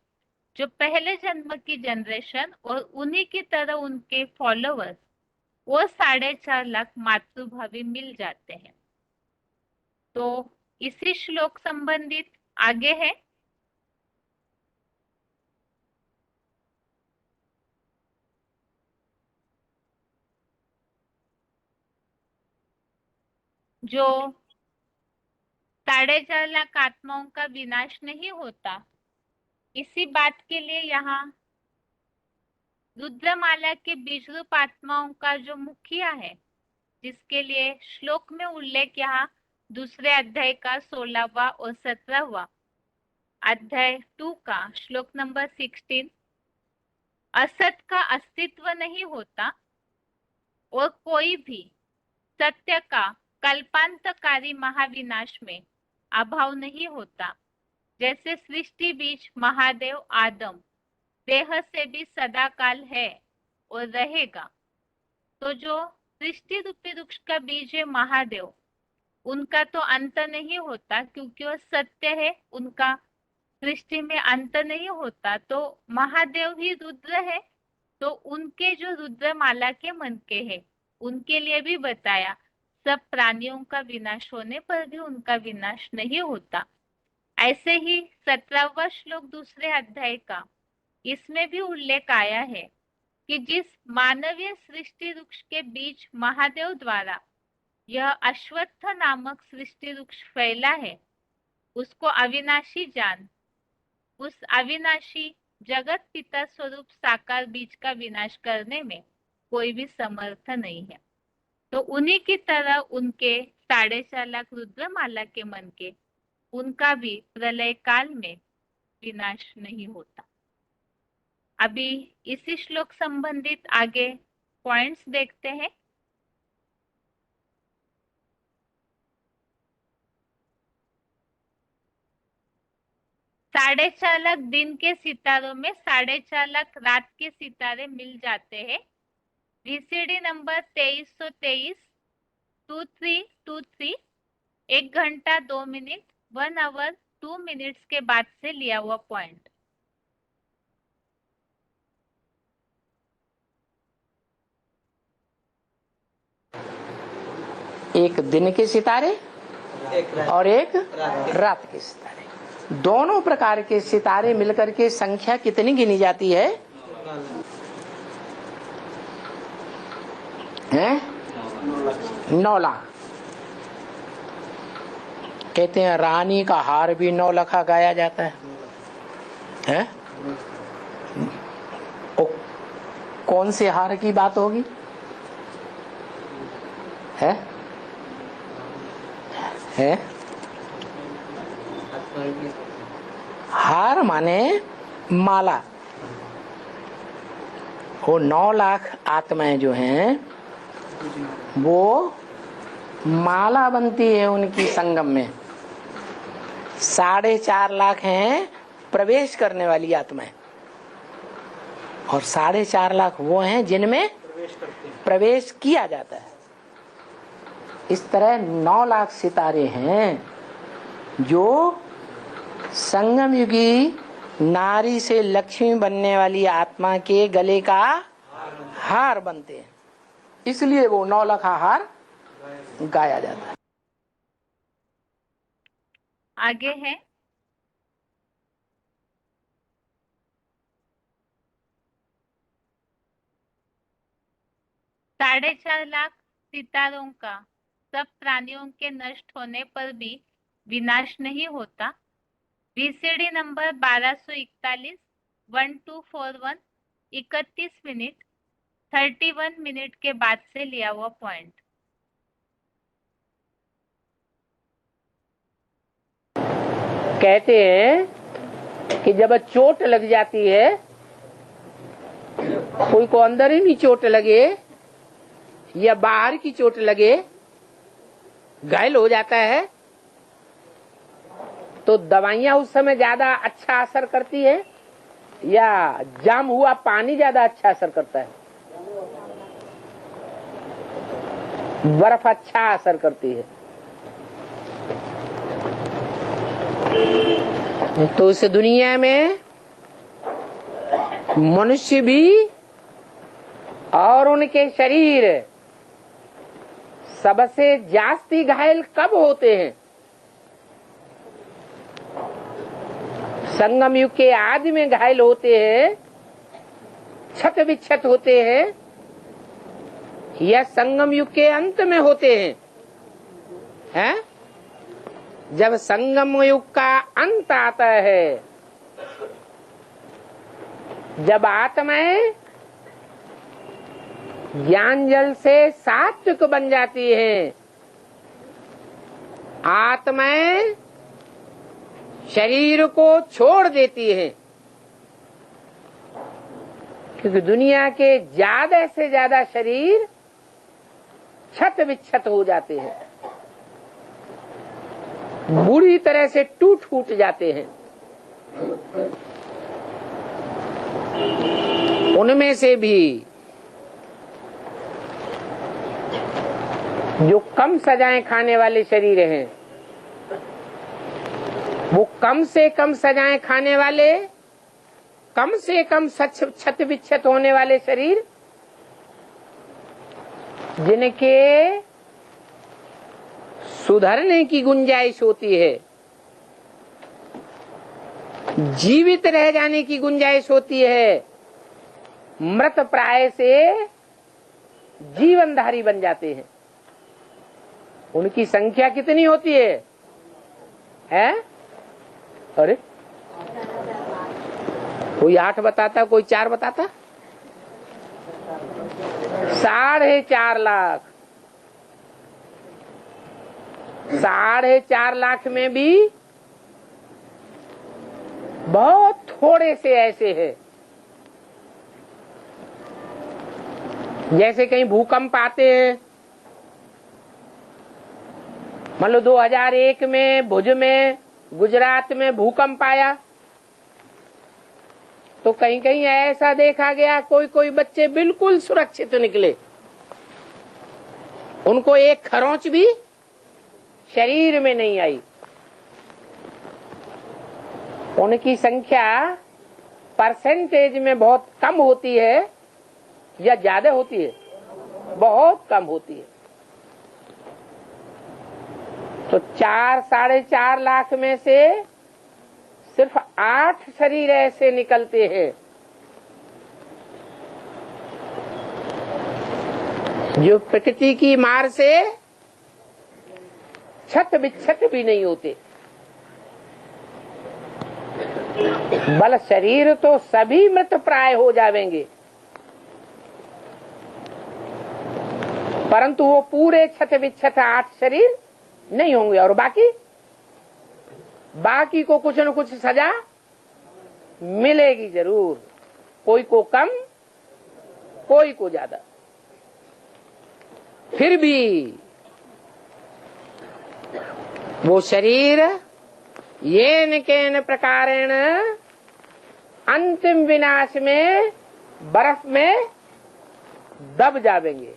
जो पहले जन्म की जनरेशन और उन्हीं की तरह उनके फॉलोवर्स, वो 4.5 लाख मातृभावी मिल जाते हैं। तो इसी श्लोक संबंधित आगे है। जो 4.5 लाख आत्माओं का विनाश नहीं होता, इसी बात के लिए यहाँ रुद्रमाला के बीज रूप आत्माओं का जो मुखिया है, जिसके लिए श्लोक में उल्लेख यहाँ दूसरे अध्याय का 16वां और 17वां, अध्याय 2 का श्लोक नंबर 16, असत का अस्तित्व नहीं होता और कोई भी सत्य का कल्पांतकारी महाविनाश में अभाव नहीं होता। जैसे सृष्टि बीज महादेव आदम देह से भी सदाकाल है और रहेगा, तो जो सृष्टि रूपी वृक्ष का बीज है महादेव, उनका तो अंत नहीं होता क्योंकि वो सत्य है, उनका सृष्टि में अंत नहीं होता। तो महादेव ही रुद्र है, तो उनके जो रुद्रमाला के मन के है, उनके लिए भी बताया सब प्राणियों का विनाश होने पर भी उनका विनाश नहीं होता। ऐसे ही 17वां श्लोक दूसरे अध्याय का, इसमें भी उल्लेख आया है कि जिस मानवीय सृष्टि वृक्ष के बीच महादेव द्वारा यह अश्वत्थ नामक सृष्टि वृक्ष फैला है, उसको अविनाशी जान, उस अविनाशी जगत पिता स्वरूप साकार बीज का विनाश करने में कोई भी समर्थ नहीं है। तो उन्हीं की तरह उनके 4.5 लाख रुद्रमाला के मन के, उनका भी प्रलय काल में विनाश नहीं होता। अभी इसी श्लोक संबंधित आगे पॉइंट्स देखते हैं। साढ़े 4 लाख दिन के सितारों में 4.5 लाख रात के सितारे मिल जाते हैं। VCD नंबर 2323 2323, 1 घंटा 2 मिनट 1 आवर 2 मिनट्स के बाद से लिया हुआ पॉइंट। एक दिन के सितारे और एक रात के सितारे, दोनों प्रकार के सितारे मिलकर के संख्या कितनी गिनी जाती है? 9 लाख। कहते हैं रानी का हार भी 9 लाखा गाया जाता है? कौन से हार की बात होगी? है हार माने माला। वो 9 लाख आत्माएं जो हैं वो माला बनती है उनकी संगम में। 4.5 लाख हैं प्रवेश करने वाली आत्माएं, और 4.5 लाख वो हैं जिनमें प्रवेश किया जाता है। इस तरह 9 लाख सितारे हैं जो संगम युगी नारी से लक्ष्मी बनने वाली आत्मा के गले का हार बनते हैं, इसलिए वो 9 लाख हार गाया जाता है। आगे है 4.5 लाख सितारों का सब प्राणियों के नष्ट होने पर भी विनाश नहीं होता। VCD नंबर 1241 1241, 31 मिनट 31 मिनट के बाद से लिया हुआ पॉइंट। कहते हैं कि जब चोट लग जाती है कोई को अंदर ही नहीं चोट लगे या बाहर की चोट लगे, घायल हो जाता है, तो दवाइयां उस समय ज्यादा अच्छा असर करती है या जाम हुआ पानी ज्यादा अच्छा असर करता है? बर्फ अच्छा असर करती है। तो इस दुनिया में मनुष्य भी और उनके शरीर सबसे जास्ती घायल कब होते हैं? संगम युग के आदि में घायल होते हैं, क्षत विक्षत होते हैं, या संगम युग के अंत में होते हैं? हैं? जब संगम युग का अंत आता है, जब आत्माएं ज्ञान जल से सात्विक बन जाती हैं, आत्माएं शरीर को छोड़ देती हैं, क्योंकि दुनिया के ज्यादा से ज्यादा शरीर क्षत विक्षत हो जाते हैं, बुरी तरह से टूट फूट जाते हैं। उनमें से भी जो कम सजाएं खाने वाले शरीर हैं, वो कम से कम सजाएं खाने वाले, कम से कम क्षत विक्षत होने वाले शरीर, जिनके सुधरने की गुंजाइश होती है, जीवित रह जाने की गुंजाइश होती है, मृत प्राय से जीवनधारी बन जाते हैं। उनकी संख्या कितनी होती है? अरे कोई 8 बताता, कोई 4 बताता। 4.5 लाख। 4.5 लाख में भी बहुत थोड़े से ऐसे हैं, जैसे कहीं भूकंप आते हैं। मान लो 2001 में भुज में, गुजरात में भूकंप आया, तो कहीं कहीं ऐसा देखा गया कोई कोई बच्चे बिल्कुल सुरक्षित निकले, उनको एक खरोंच भी शरीर में नहीं आई। उनकी संख्या परसेंटेज में बहुत कम होती है या ज्यादा होती है? बहुत कम होती है। तो 4-4.5 लाख में से सिर्फ 8 शरीर ऐसे निकलते हैं जो प्रकृति की मार से क्षत विक्षत भी नहीं होते। बल शरीर तो सभी मृत प्राय हो जाएंगे, परंतु वो पूरे क्षत विक्षत 8 शरीर नहीं होंगे। और बाकी को कुछ न कुछ सजा मिलेगी जरूर, कोई को कम, कोई को ज्यादा। फिर भी वो शरीर येन केन प्रकारेण अंतिम विनाश में बर्फ में दब जावेंगे,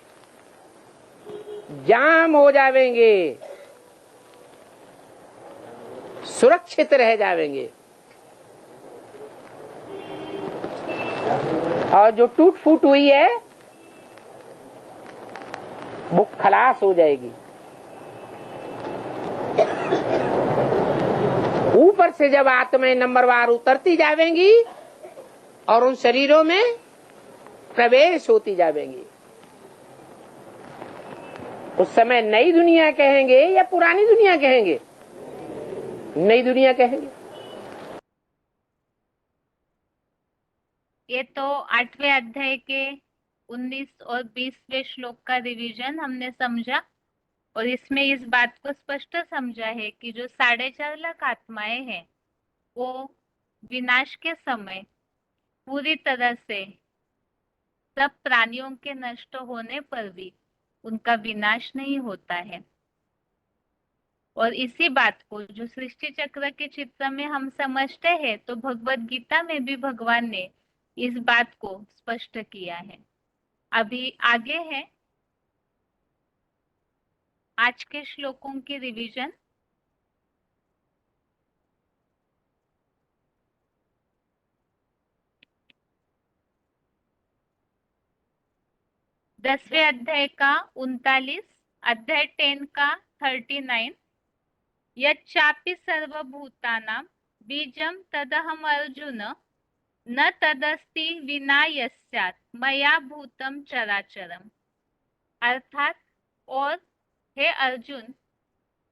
जाम हो जावेंगे, सुरक्षित रह जावेंगे। और जो टूट फूट हुई है वो खलास हो जाएगी। ऊपर से जब आत्माएं नंबरवार उतरती जावेंगी और उन शरीरों में प्रवेश होती जावेंगी, उस समय नई दुनिया कहेंगे या पुरानी दुनिया कहेंगे? नई दुनिया कहेंगे। ये तो 8वें अध्याय के 19 और 20वें श्लोक का रिवीजन हमने समझा, और इसमें इस बात को स्पष्ट समझा है कि जो 4.5 लाख आत्माएं हैं वो विनाश के समय पूरी तरह से सब प्राणियों के नष्ट होने पर भी उनका विनाश नहीं होता है। और इसी बात को जो सृष्टि चक्र के चित्र में हम समझते हैं, तो भगवत गीता में भी भगवान ने इस बात को स्पष्ट किया है। अभी आगे है आज के श्लोकों की रिवीजन। दसवें अध्याय का 39, अध्याय 10 का 39। यच्चापि सर्वभूतानां बीजं तदहम अर्जुन न तदस्ति विना यस्यात् मया भूतम चराचरम। अर्थात, और हे अर्जुन,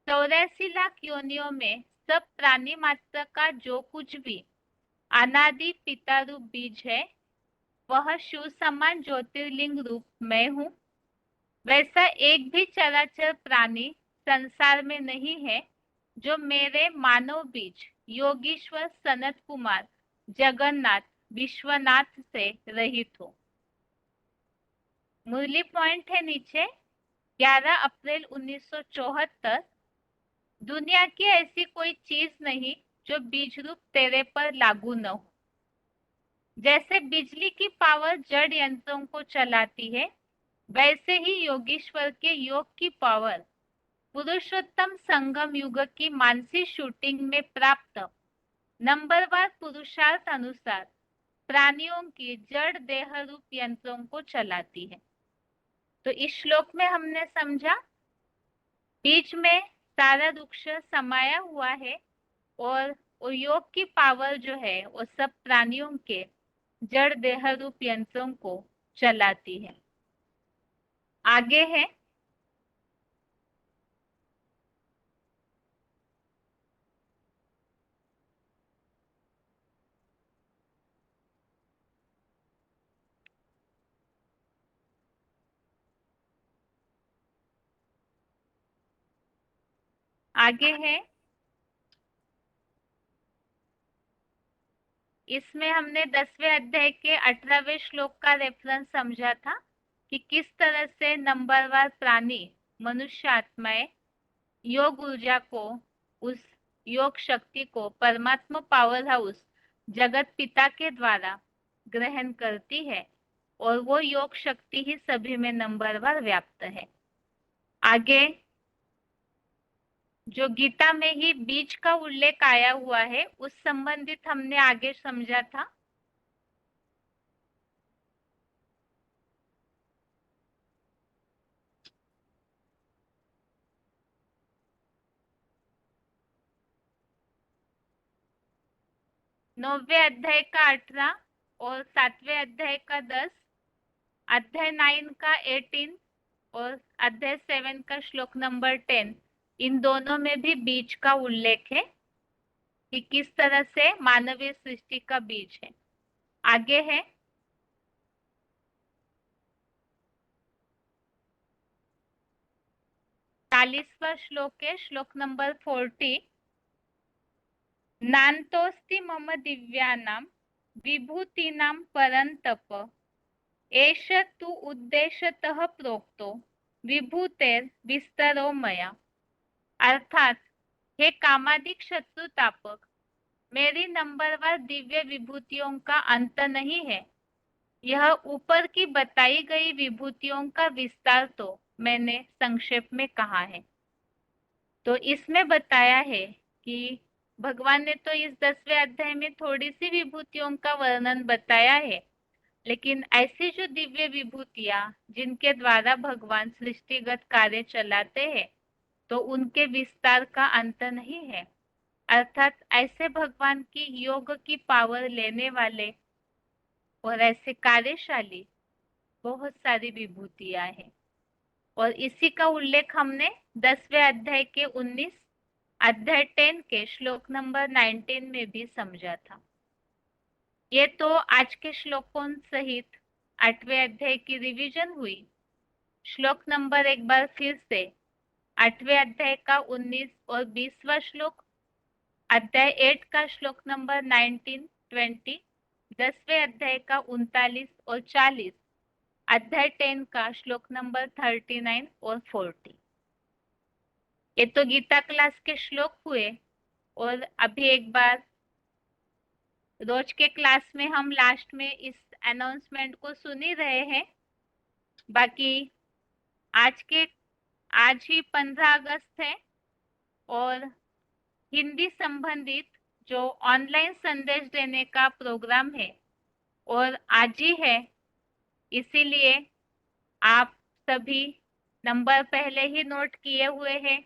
84 लाख योनियों में सब प्राणी मात्र का जो कुछ भी अनादि पिता रूप बीज है, वह शिव समान ज्योतिर्लिंग रूप मैं हूँ। वैसा एक भी चराचर प्राणी संसार में नहीं है जो मेरे मानव बीज योगीश्वर सनत कुमार जगन्नाथ विश्वनाथ से रहित हो। मुरली पॉइंट है नीचे। 11 अप्रैल 1974। दुनिया की ऐसी कोई चीज नहीं जो बीज रूप तेरे पर लागू न हो। जैसे बिजली की पावर जड़ यंत्रों को चलाती है, वैसे ही योगीश्वर के योग की पावर पुरुषोत्तम संगम युग की मानसी शूटिंग में प्राप्त नंबरवार पुरुषार्थ अनुसार प्राणियों की जड़ देह रूप यंत्रों को चलाती है। तो इस श्लोक में हमने समझा बीज में सारा वृक्ष समाया हुआ है और वो योग की पावर जो है वो सब प्राणियों के जड़ देह रूप यंत्रों को चलाती है। आगे है आगे है इसमें हमने 10वें अध्याय के 18वें श्लोक का रेफरेंस समझा था कि किस तरह से नंबरवार प्राणी मनुष्य आत्माएं योग ऊर्जा को, उस योग शक्ति को परमात्मा पावर हाउस जगत पिता के द्वारा ग्रहण करती है और वो योग शक्ति ही सभी में नंबरवार व्याप्त है। आगे जो गीता में ही बीज का उल्लेख आया हुआ है उस संबंधित हमने आगे समझा था। नौवे अध्याय का 18 और 7वें अध्याय का 10, अध्याय 9 का 18 और अध्याय 7 का श्लोक नंबर 10, इन दोनों में भी बीज का उल्लेख है कि किस तरह से मानवीय सृष्टि का बीज है। आगे है 40वां श्लोक है, श्लोक नंबर 40। नान्तोऽस्ति मम दिव्यानां विभूतीनां परन्तप एष तु उद्देश्यतः प्रोक्तो विभूतेर विस्तरो मया। अर्थात, हे कामादिक शत्रुतापक, मेरी नंबरवार दिव्य विभूतियों का अंत नहीं है। यह ऊपर की बताई गई विभूतियों का विस्तार तो मैंने संक्षेप में कहा है। तो इसमें बताया है कि भगवान ने तो इस 10वें अध्याय में थोड़ी सी विभूतियों का वर्णन बताया है, लेकिन ऐसी जो दिव्य विभूतियां जिनके द्वारा भगवान सृष्टिगत कार्य चलाते हैं, तो उनके विस्तार का अंत नहीं है। अर्थात ऐसे भगवान की योग की पावर लेने वाले और ऐसे कार्यशाली बहुत सारी विभूतियां हैं। और इसी का उल्लेख हमने 10वें अध्याय के 19, अध्याय 10 के श्लोक नंबर 19 में भी समझा था। ये तो आज के श्लोकों सहित 8वें अध्याय की रिवीजन हुई। श्लोक नंबर एक बार फिर से 8वें अध्याय का 19 और 20वां श्लोक, अध्याय 8 का श्लोक नंबर 19, 20, 10वें अध्याय का 39 और 40 अध्याय 10 का श्लोक नंबर 39 और 40। ये तो गीता क्लास के श्लोक हुए, और अभी एक बार रोज के क्लास में हम लास्ट में इस अनाउंसमेंट को सुन ही रहे हैं। बाकी आज ही 15 अगस्त है, और हिंदी संबंधित जो ऑनलाइन संदेश देने का प्रोग्राम है और आज ही है, इसीलिए आप सभी नंबर पहले ही नोट किए हुए हैं,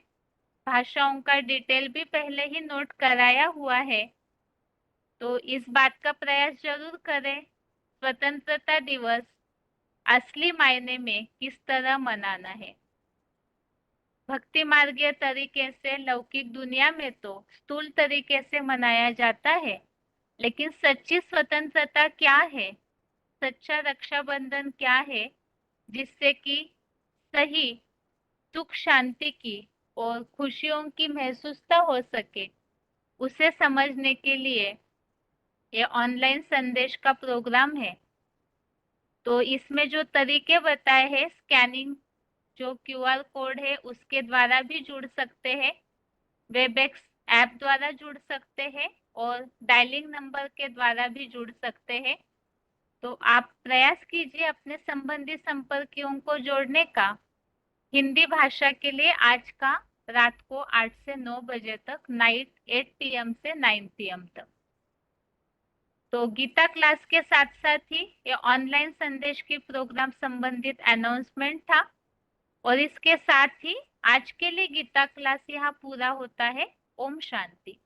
भाषाओं का डिटेल भी पहले ही नोट कराया हुआ है। तो इस बात का प्रयास जरूर करें, स्वतंत्रता दिवस असली मायने में किस तरह मनाना है। भक्ति मार्गीय तरीके से लौकिक दुनिया में तो स्थूल तरीके से मनाया जाता है, लेकिन सच्ची स्वतंत्रता क्या है, सच्चा रक्षाबंधन क्या है, जिससे कि सही सुख शांति की और खुशियों की महसूसता हो सके, उसे समझने के लिए ये ऑनलाइन संदेश का प्रोग्राम है। तो इसमें जो तरीके बताए हैं, स्कैनिंग जो क्यूआर कोड है उसके द्वारा भी जुड़ सकते हैं, वेबएक्स ऐप द्वारा जुड़ सकते हैं, और डायलिंग नंबर के द्वारा भी जुड़ सकते हैं। तो आप प्रयास कीजिए अपने संबंधी संपर्कियों को जोड़ने का। हिंदी भाषा के लिए आज का रात को 8 से 9 बजे तक, नाइट 8 PM से 9 PM तक। तो गीता क्लास के साथ साथ ही ये ऑनलाइन संदेश की प्रोग्राम संबंधित अनाउंसमेंट था, और इसके साथ ही आज के लिए गीता क्लास यहाँ पूरा होता है। ओम शांति।